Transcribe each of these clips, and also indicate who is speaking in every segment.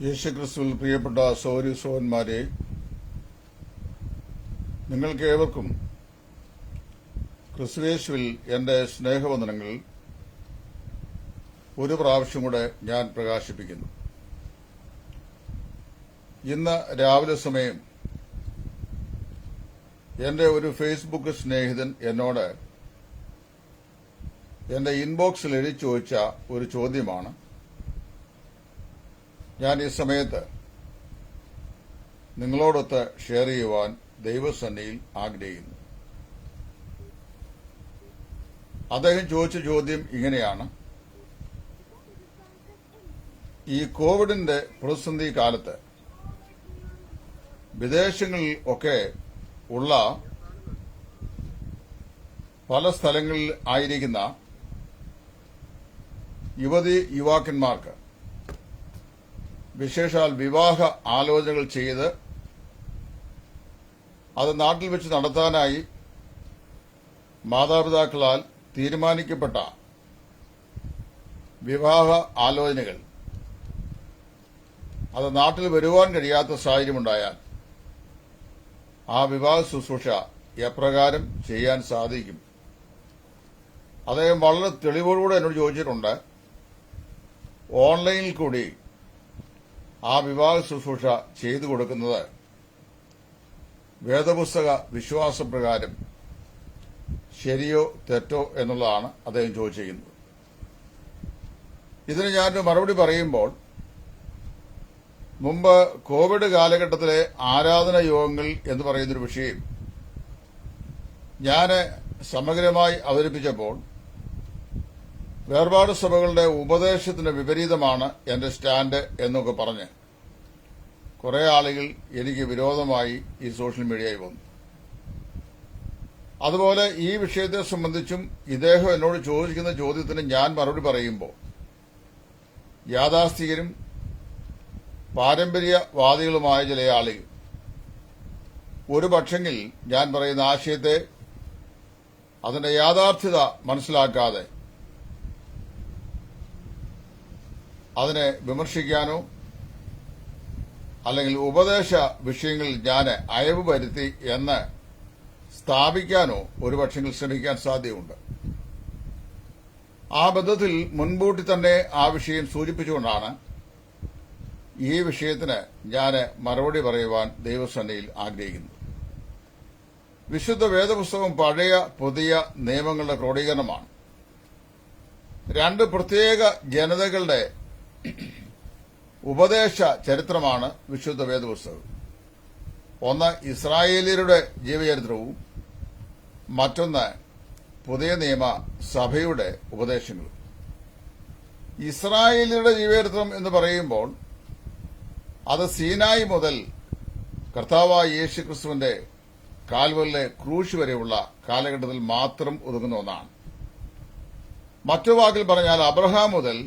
Speaker 1: യേശുക്രിസ്തുവിൽ പ്രിയപ്പെട്ട സഹോദരി സഹോദരന്മാരെ, നിങ്ങൾക്ക് ഏവർക്കും ക്രിസ്തുയേശുവിൽ എന്റെ സ്നേഹവന്ദനങ്ങൾ ഒരു പ്രാവശ്യം കൂടെ ഞാൻ പ്രകാശിപ്പിക്കുന്നു. ഇന്ന് രാവിലെ സമയം എന്റെ ഒരു ഫേസ്ബുക്ക് സ്നേഹിതൻ എന്നോട് എന്റെ ഇൻബോക്സിൽ എഴുതി ചോദിച്ച ഒരു ചോദ്യമാണ് ഞാൻ ഈ സമയത്ത് നിങ്ങളോടൊത്ത് ഷെയർ ചെയ്യുവാൻ ദൈവസന്നിധിയിൽ ആഗ്രഹിക്കുന്നു. അദ്ദേഹം ചോദിച്ച ചോദ്യം ഇങ്ങനെയാണ്: ഈ കോവിഡിന്റെ പ്രതിസന്ധി കാലത്ത് വിദേശങ്ങളിൽ ഒക്കെ ഉള്ള പല സ്ഥലങ്ങളിൽ ആയിരിക്കുന്ന യുവാക്കന്മാർക്ക് വിശേഷാൽ വിവാഹ ആലോചനകൾ ചെയ്ത് അത് നാട്ടിൽ വെച്ച് നടത്താനായി മാതാപിതാക്കളാൽ തീരുമാനിക്കപ്പെട്ട വിവാഹ ആലോചനകൾ അത് നാട്ടിൽ വരുവാൻ കഴിയാത്ത സാഹചര്യമുണ്ടായാൽ ആ വിവാഹ ശുശ്രൂഷ എപ്രകാരം ചെയ്യാൻ സാധിക്കും? അദ്ദേഹം വളരെ തെളിവോടുകൂടെ എന്നോട് ചോദിച്ചിട്ടുണ്ട്. ഓൺലൈനിൽ കൂടി ആ വിവാഹ ശുശ്രൂഷ ചെയ്തു കൊടുക്കുന്നത് വേദപുസ്തക വിശ്വാസപ്രകാരം ശരിയോ തെറ്റോ എന്നുള്ളതാണ് അദ്ദേഹം ചോദിച്ചിരിക്കുന്നത്. ഇതിന് ഞാനൊരു മറുപടി പറയുമ്പോൾ, മുമ്പ് കോവിഡ് കാലഘട്ടത്തിലെ ആരാധന യോഗങ്ങൾ എന്ന് പറയുന്നൊരു വിഷയം ഞാൻ സമഗ്രമായി അവതരിപ്പിച്ചപ്പോൾ വേർപാട് സഭകളുടെ ഉപദേശത്തിന് വിപരീതമാണ് എന്റെ സ്റ്റാൻഡ് എന്നൊക്കെ പറഞ്ഞ് കുറെ ആളുകൾ എനിക്ക് വിരോധമായി ഈ സോഷ്യൽ മീഡിയയിൽ വന്നു. അതുപോലെ ഈ വിഷയത്തെ സംബന്ധിച്ചും ഇദ്ദേഹം എന്നോട് ചോദിക്കുന്ന ചോദ്യത്തിന് ഞാൻ മറുപടി പറയുമ്പോൾ യാഥാസ്ഥികരും പാരമ്പര്യവാദികളുമായ ചില ആളുകൾ ഒരു പക്ഷെങ്കിൽ ഞാൻ പറയുന്ന ആശയത്തെ അതിന്റെ യാഥാർത്ഥ്യത മനസ്സിലാക്കാതെ അതിനെ വിമർശിക്കാനോ അല്ലെങ്കിൽ ഉപദേശ വിഷയങ്ങളിൽ ഞാൻ അയവ് വരുത്തി എന്ന് സ്ഥാപിക്കാനോ ഒരു പക്ഷെങ്കിൽ ശ്രമിക്കാൻ സാധ്യതയുണ്ട്. ആ ബന്ധത്തിൽ മുൻകൂട്ടി തന്നെ ആ വിഷയം സൂചിപ്പിച്ചുകൊണ്ടാണ് ഈ വിഷയത്തിന് ഞാൻ മറുപടി പറയുവാൻ ദൈവസന്നിധിയിൽ ആഗ്രഹിക്കുന്നു. വിശുദ്ധ വേദപുസ്തകം പഴയ പുതിയ നിയമങ്ങളുടെ ക്രോഡീകരണമാണ്. രണ്ട് പ്രത്യേക ജനതകളുടെ ഉപദേശ ചരിത്രമാണ് വിശുദ്ധ വേദപുസ്തകം. ഒന്ന് ഇസ്രായേലിയരുടെ ജീവചരിത്രവും മറ്റൊന്ന് പുതിയ നിയമ സഭയുടെ ഉപദേശങ്ങളും. ഇസ്രായേലിയരുടെ ജീവചരിത്രം എന്ന് പറയുമ്പോൾ അത് സീനായി മുതൽ കർത്താവായ യേശുക്രിസ്തുവിന്റെ കാൽവലിലെ ക്രൂശ് വരെയുള്ള കാലഘട്ടത്തിൽ മാത്രം ഒതുങ്ങുന്ന ഒന്നാണ്. മറ്റു വാക്കിൽ പറഞ്ഞാൽ അബ്രഹാം മുതൽ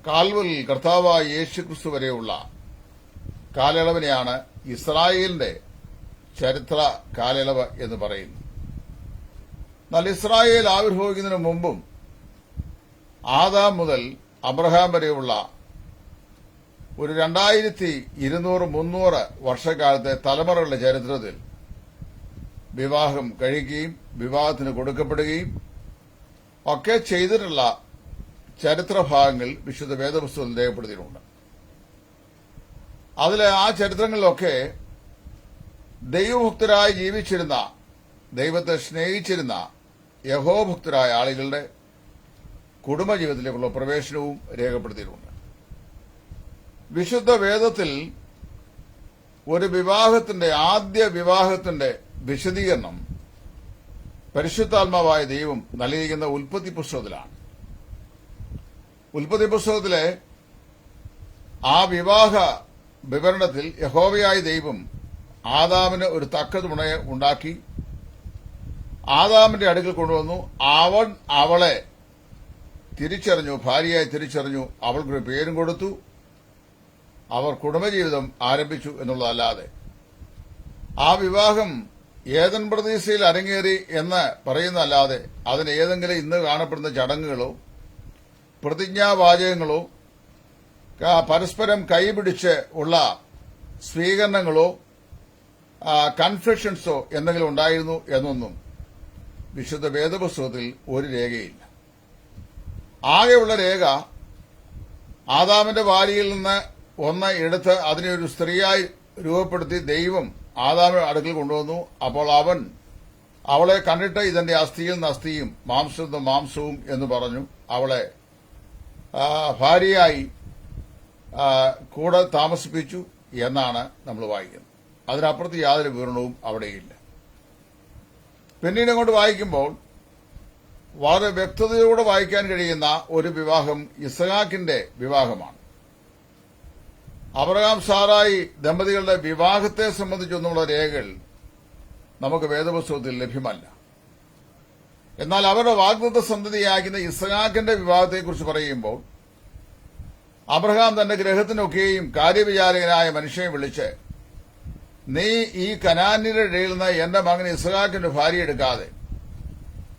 Speaker 1: കാൽവലിൽ കർത്താവായ യേശുക്രിസ്തു വരെയുള്ള കാലയളവിനെയാണ് ഇസ്രായേലിന്റെ ചരിത്ര കാലയളവ് എന്ന് പറയുന്നത്. എന്നാൽ ഇസ്രായേൽ ആവിർഭവിക്കുന്നതിന് മുമ്പും ആദാം മുതൽ അബ്രഹാം വരെയുള്ള ഒരു 2200-300 വർഷക്കാലത്തെ തലമുറകളുടെ ചരിത്രത്തിൽ വിവാഹം കഴിക്കുകയും വിവാഹത്തിന് കൊടുക്കപ്പെടുകയും ഒക്കെ ചെയ്തിട്ടുള്ള ചരിത്രഭാഗങ്ങൾ വിശുദ്ധ വേദപുസ്തകത്തിൽ രേഖപ്പെടുത്തിയിട്ടുണ്ട്. അതിലെ ആ ചരിത്രങ്ങളിലൊക്കെ ദൈവഭക്തരായി ജീവിച്ചിരുന്ന, ദൈവത്തെ സ്നേഹിച്ചിരുന്ന യഹോഭക്തരായ ആളുകളുടെ കുടുംബജീവിതത്തിലേക്കുള്ള പ്രവേശനവും രേഖപ്പെടുത്തിയിട്ടുണ്ട്. വിശുദ്ധ വേദത്തിൽ ഒരു ആദ്യ വിവാഹത്തിന്റെ വിശദീകരണം പരിശുദ്ധാത്മാവായ ദൈവം നൽകിയിരിക്കുന്ന ഉൽപ്പത്തി പുസ്തകത്തിലാണ്. ഉൽപ്പത്തി പുസ്തകത്തിലെ ആ വിവാഹ വിവരണത്തിൽ യഹോവയായ ദൈവം ആദാമിന് ഒരു തക്ക തുണയെ ഉണ്ടാക്കി ആദാമിന്റെ അടുക്കൽ കൊണ്ടുവന്നു. അവൻ അവളെ തിരിച്ചറിഞ്ഞു, ഭാര്യയായി തിരിച്ചറിഞ്ഞു, അവൾക്കൊരു പേരും കൊടുത്തു. അവർ കുടുംബജീവിതം ആരംഭിച്ചു എന്നുള്ളതല്ലാതെ ആ വിവാഹം ഏദൻ പ്രദേശയിൽ അരങ്ങേറി എന്ന് പറയുന്നതല്ലാതെ അതിന് ഏതെങ്കിലും ഇന്ന് കാണപ്പെടുന്ന ചടങ്ങുകളോ പ്രതിജ്ഞാവാചകങ്ങളോ പരസ്പരം കൈപിടിച്ച് ഉള്ള സ്വീകരണങ്ങളോ കൺഫെഷൻസോ എന്തെങ്കിലും ഉണ്ടായിരുന്നു എന്നൊന്നും വിശുദ്ധ വേദപുസ്തകത്തിൽ ഒരു രേഖയില്ല. ആകെയുള്ള രേഖ ആദാമിന്റെ ഭാര്യയിൽ നിന്ന് ഒന്ന് എടുത്ത് അതിനെ ഒരു സ്ത്രീയായി രൂപപ്പെടുത്തി ദൈവം ആദാമിന്റെ അടുക്കൽ കൊണ്ടുവന്നു. അപ്പോൾ അവൻ അവളെ കണ്ടിട്ട് ഇതെന്റെ അസ്ഥിയിൽ നിന്ന് അസ്ഥിയും മാംസത്തിൽ നിന്ന് മാംസവും എന്ന് പറഞ്ഞു അവളെ ഭാര്യയായി കൂടെ താമസിപ്പിച്ചു എന്നാണ് നമ്മൾ വായിക്കുന്നത്. അതിനപ്പുറത്ത് യാതൊരു വിവരണവും അവിടെയില്ല. പിന്നീട് അങ്ങോട്ട് വായിക്കുമ്പോൾ വളരെ വ്യക്തതയോടെ വായിക്കാൻ കഴിയുന്ന ഒരു വിവാഹം ഇസ്ഹാക്കിന്റെ വിവാഹമാണ്. അബ്രഹാം സാറായി ദമ്പതികളുടെ വിവാഹത്തെ സംബന്ധിച്ചൊന്നുമുള്ള രേഖകൾ നമുക്ക് വേദപുസ്തകത്തിൽ ലഭ്യമല്ല. എന്നാൽ അവരുടെ വാഗ്ദത്ത സന്തതിയാകുന്ന ഇസ്ഹാക്കിന്റെ വിവാഹത്തെക്കുറിച്ച് പറയുമ്പോൾ അബ്രഹാം തന്റെ ഗ്രഹത്തിനൊക്കെയും കാര്യവിചാരകനായ മനുഷ്യനെ വിളിച്ച്, നീ ഈ കനാന്യരുടെ ഇടയിൽ നിന്ന് എന്റെ മകൻ ഇസ്ഹാക്കിന്റെ ഭാര്യ എടുക്കാതെ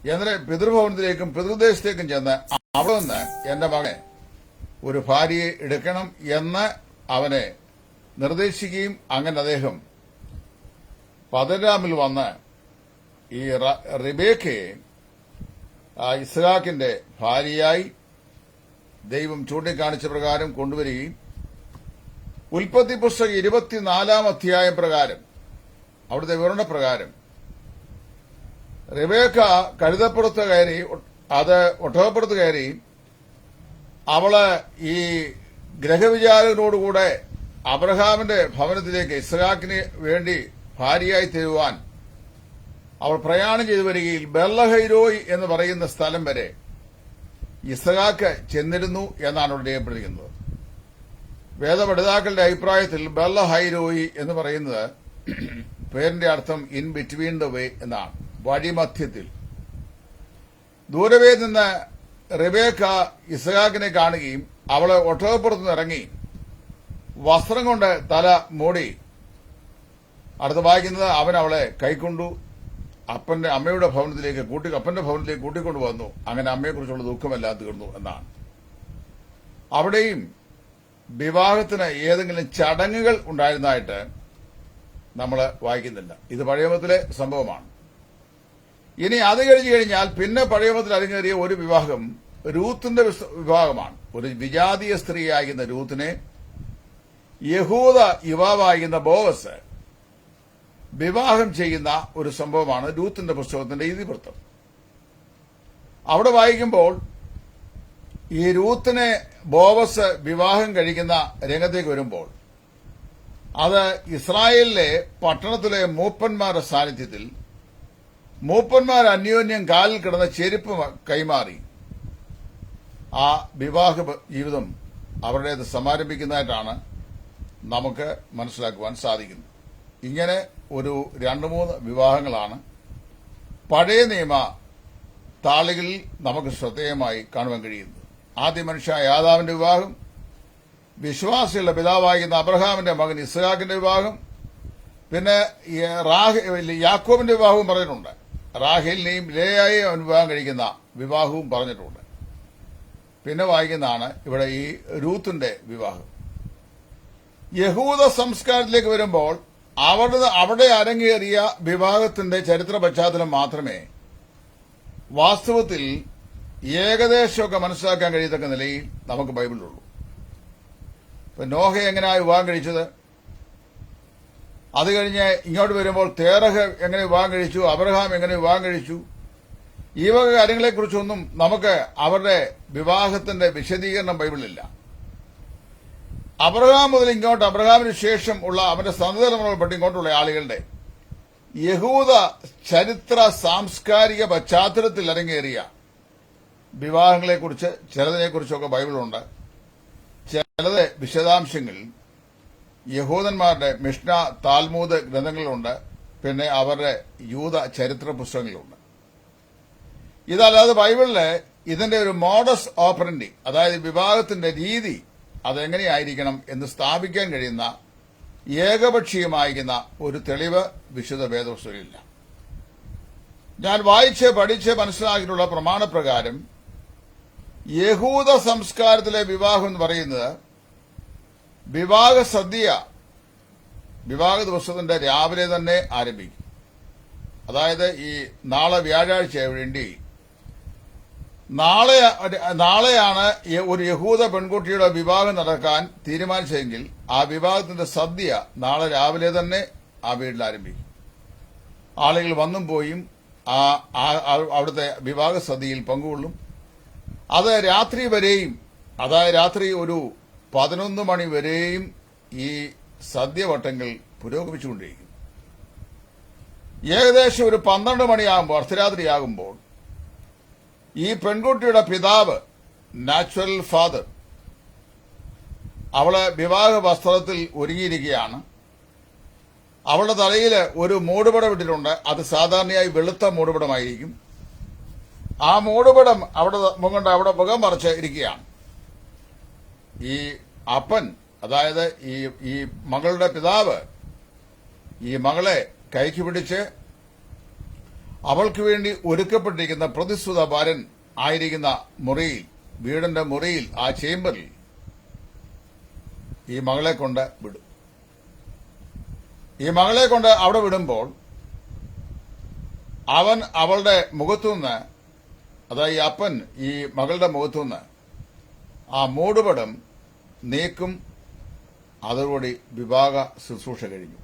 Speaker 1: എന്നിട്ട് പിതൃഭവനത്തിലേക്കും പിതൃദേശത്തേക്കും ചെന്ന് അവിടെ നിന്ന് എന്റെ മകനെ ഒരു ഭാര്യയെ എടുക്കണം എന്ന് അവനെ നിർദ്ദേശിക്കുകയും അങ്ങനെ അദ്ദേഹം പദരാമിൽ വന്ന് ഈ റിബേക്കയെ ഇസ്ഹാക്കിന്റെ ഭാര്യയായി ദൈവം ചൂണ്ടിക്കാണിച്ച പ്രകാരം കൊണ്ടുവരികയും ഉൽപ്പത്തി പുസ്തകം 24 അധ്യായം പ്രകാരം അവിടുത്തെ വിവരണപ്രകാരം റിബേക്ക കഴുതപ്പുറത്ത് കയറി അത് ഒട്ടകപ്പുറത്ത് കയറി അവള് ഈ ഗ്രഹവിചാരകനോടുകൂടെ അബ്രഹാമിന്റെ ഭവനത്തിലേക്ക് ഇസ്ഹാക്കിന് വേണ്ടി ഭാര്യയായി തരുവാൻ അവൾ പ്രയാണം ചെയ്തു വരികയിൽ ബെർലഹൈരോയ് എന്ന് പറയുന്ന സ്ഥലം വരെ ഇസ്ഹാക്ക് ചെന്നിരുന്നു എന്നാണ് ഇവിടെ രേഖപ്പെടുത്തിയിരിക്കുന്നത്. വേദപഠിതാക്കളുടെ അഭിപ്രായത്തിൽ ബെർലഹൈരോയ് എന്ന് പറയുന്നത് പേരിന്റെ അർത്ഥം ഇൻ ബിറ്റ്വീൻ ദ വേ എന്നാണ്, വഴിമധ്യത്തിൽ. ദൂരവേ നിന്ന് റിബേക്ക ഇസ്ഹാക്കിനെ കാണുകയും അവളെ ഒട്ടകപ്പുറത്തുനിന്ന് ഇറങ്ങി വസ്ത്രം കൊണ്ട് തല മൂടി. അടുത്ത് വായിക്കുന്നത് അവൻ അവളെ കൈക്കൊണ്ടു അമ്മയുടെ ഭവനത്തിലേക്ക് അപ്പന്റെ ഭവനത്തിലേക്ക് കൂട്ടിക്കൊണ്ടുവന്നു. അങ്ങനെ അമ്മയെക്കുറിച്ചുള്ള ദുഃഖമെല്ലാം തീർന്നു എന്നാണ്. അവിടെയും വിവാഹത്തിന് ഏതെങ്കിലും ചടങ്ങുകൾ ഉണ്ടായിരുന്നതായിട്ട് നമ്മൾ വായിക്കുന്നില്ല. ഇത് പഴയമത്തിലെ സംഭവമാണ്. ഇനി അത് കഴിഞ്ഞു കഴിഞ്ഞാൽ പിന്നെ പഴയമത്തിൽ അരങ്ങേറിയ ഒരു വിവാഹം രൂത്തിന്റെ വിവാഹമാണ്. ഒരു വിജാതീയ സ്ത്രീയായിരുന്ന രൂത്തിനെ യഹൂദ യുവാവായിരുന്ന ബോവസ് വിവാഹം ചെയ്യുന്ന ഒരു സംഭവമാണ് രൂത്തിന്റെ പുസ്തകത്തിന്റെ ഇതിവൃത്തം. അവിടെ വായിക്കുമ്പോൾ ഈ രൂത്തിനെ ബോവസ് വിവാഹം കഴിക്കുന്ന രംഗത്തേക്ക് വരുമ്പോൾ അത് ഇസ്രായേലിലെ പട്ടണത്തിലെ മൂപ്പന്മാരുടെ സാന്നിധ്യത്തിൽ മൂപ്പന്മാർ അന്യോന്യം കാലിൽ കിടന്ന ചെരുപ്പ് കൈമാറി ആ വിവാഹ ജീവിതം അവരുടേത് സമാരംഭിക്കുന്നതായിട്ടാണ് നമുക്ക് മനസ്സിലാക്കുവാൻ സാധിക്കുന്നത്. ഇങ്ങനെ ഒരു 2-3 വിവാഹങ്ങളാണ് പഴയ നിയമ താളുകളിൽ നമുക്ക് ശ്രദ്ധേയമായി കാണുവാൻ കഴിയുന്നത്. ആദ്യ മനുഷ്യ ആദാമിന്റെ വിവാഹം, വിശ്വാസികളുടെ പിതാവായിരുന്ന അബ്രഹാമിന്റെ മകൻ ഇസ്ഹാക്കിന്റെ വിവാഹം, പിന്നെ യാക്കോബിന്റെ വിവാഹവും പറഞ്ഞിട്ടുണ്ട്. റാഹേലിനെയും ലേയായെയും അവൻ വിവാഹം കഴിക്കുന്ന വിവാഹവും പറഞ്ഞിട്ടുണ്ട്. പിന്നെ വായിക്കുന്നതാണ് ഇവിടെ ഈ രൂത്തിന്റെ വിവാഹം. യഹൂദ സംസ്കാരത്തിലേക്ക് വരുമ്പോൾ അവിടെ അരങ്ങേറിയ വിവാഹത്തിന്റെ ചരിത്ര പശ്ചാത്തലം മാത്രമേ വാസ്തവത്തിൽ ഏകദേശമൊക്കെ മനസ്സിലാക്കാൻ കഴിയത്തക്ക നിലയിൽ നമുക്ക് ബൈബിളിലുള്ളൂ. ഇപ്പൊ നോഹ എങ്ങനെയാ വിവാഹം കഴിച്ചത്, അത് കഴിഞ്ഞ് ഇങ്ങോട്ട് വരുമ്പോൾ തേറഹ് എങ്ങനെ വിവാഹം കഴിച്ചു, അബ്രഹാം എങ്ങനെ വിവാഹം കഴിച്ചു, ഈ വക കാര്യങ്ങളെക്കുറിച്ചൊന്നും നമുക്ക് അവരുടെ വിവാഹത്തിന്റെ വിശദീകരണം ബൈബിളിലില്ല. അബ്രഹാം മുതൽ ഇങ്ങോട്ട് അബ്രഹാമിന് ശേഷം ഉള്ള അവന്റെ സന്തതലമുറ ഇങ്ങോട്ടുള്ള ആളുകളുടെ യഹൂദ ചരിത്ര സാംസ്കാരിക പശ്ചാത്തലത്തിൽ അരങ്ങേറിയ വിവാഹങ്ങളെക്കുറിച്ച് ചിലതിനെക്കുറിച്ചൊക്കെ ബൈബിളുണ്ട്. ചിലത് വിശദാംശങ്ങൾ യഹൂദന്മാരുടെ മിഷ്ന, താൽമൂദ് ഗ്രന്ഥങ്ങളിലുണ്ട്. പിന്നെ അവരുടെ യൂത ചരിത്ര പുസ്തകങ്ങളുണ്ട്. ഇതല്ലാതെ ബൈബിളില് ഇതിന്റെ ഒരു മോഡസ് ഓപ്പറൻഡി, അതായത് വിവാഹത്തിന്റെ രീതി അതെങ്ങനെയായിരിക്കണം എന്ന് സ്ഥാപിക്കാൻ കഴിയുന്ന ഏകപക്ഷീയമായിരിക്കുന്ന ഒരു തെളിവ് വിശുദ്ധ വേദപുസ്തകത്തിലില്ല. ഞാൻ വായിച്ച് പഠിച്ച് മനസ്സിലാക്കിയിട്ടുള്ള പ്രമാണപ്രകാരം യഹൂദ സംസ്കാരത്തിലെ വിവാഹം എന്ന് പറയുന്നത് വിവാഹ സദ്യ വിവാഹ ദിവസത്തിന്റെ രാവിലെ തന്നെ ആരംഭിക്കും. അതായത് ഈ നാളെ വ്യാഴാഴ്ച വേണ്ടി നാളെയാണ് ഒരു യഹൂദ പെൺകുട്ടിയുടെ വിവാഹം നടക്കാൻ തീരുമാനിച്ചതെങ്കിൽ ആ വിവാഹത്തിന്റെ സദ്യ നാളെ രാവിലെ തന്നെ ആ വീട്ടിൽ ആരംഭിക്കും. ആളുകൾ വന്നും പോയും അവിടുത്തെ വിവാഹ സദ്യയിൽ പങ്കുകൊള്ളും. അത് രാത്രി വരെയും, അതായത് രാത്രി ഒരു 11 മണി വരെയും ഈ സദ്യവട്ടങ്ങൾ പുരോഗമിച്ചുകൊണ്ടിരിക്കും. ഏകദേശം ഒരു 12 മണിയാകുമ്പോൾ, അർദ്ധരാത്രിയാകുമ്പോൾ ഈ പെൺകുട്ടിയുടെ പിതാവ്, നാച്ചുറൽ ഫാദർ, അവളെ വിവാഹ വസ്ത്രത്തിൽ ഒരുങ്ങിയിരിക്കുകയാണ്. അവളുടെ തലയിൽ ഒരു മൂടുപടം ഇട്ടിട്ടുണ്ട്. അത് സാധാരണയായി വെളുത്ത മൂടുപടമായിരിക്കും. ആ മൂടുപടം അവിടെ മുഖം മറച്ച് ഇരിക്കുകയാണ്. ഈ അപ്പൻ, അതായത് ഈ മകളുടെ പിതാവ്, ഈ മകളെ കൈക്ക് പിടിച്ച് അവൾക്ക് വേണ്ടി ഒരുക്കപ്പെട്ടിരിക്കുന്ന പ്രതിശ്രുത വരൻ ആയിരിക്കുന്ന മുറിയിൽ, വീടിന്റെ മുറിയിൽ, ആ ചേംബറിൽ ഈ മകളെ കൊണ്ട് വിടും. ഈ മകളെ കൊണ്ട് അവിടെ വിടുമ്പോൾ അവൻ അവളുടെ മുഖത്തുനിന്ന്, അതായത് ഈ അപ്പൻ ഈ മകളുടെ മുഖത്തുനിന്ന് ആ മൂടുപടം നീക്കും. അതോടുകൂടി വിവാഹ ശുശ്രൂഷ കഴിഞ്ഞു.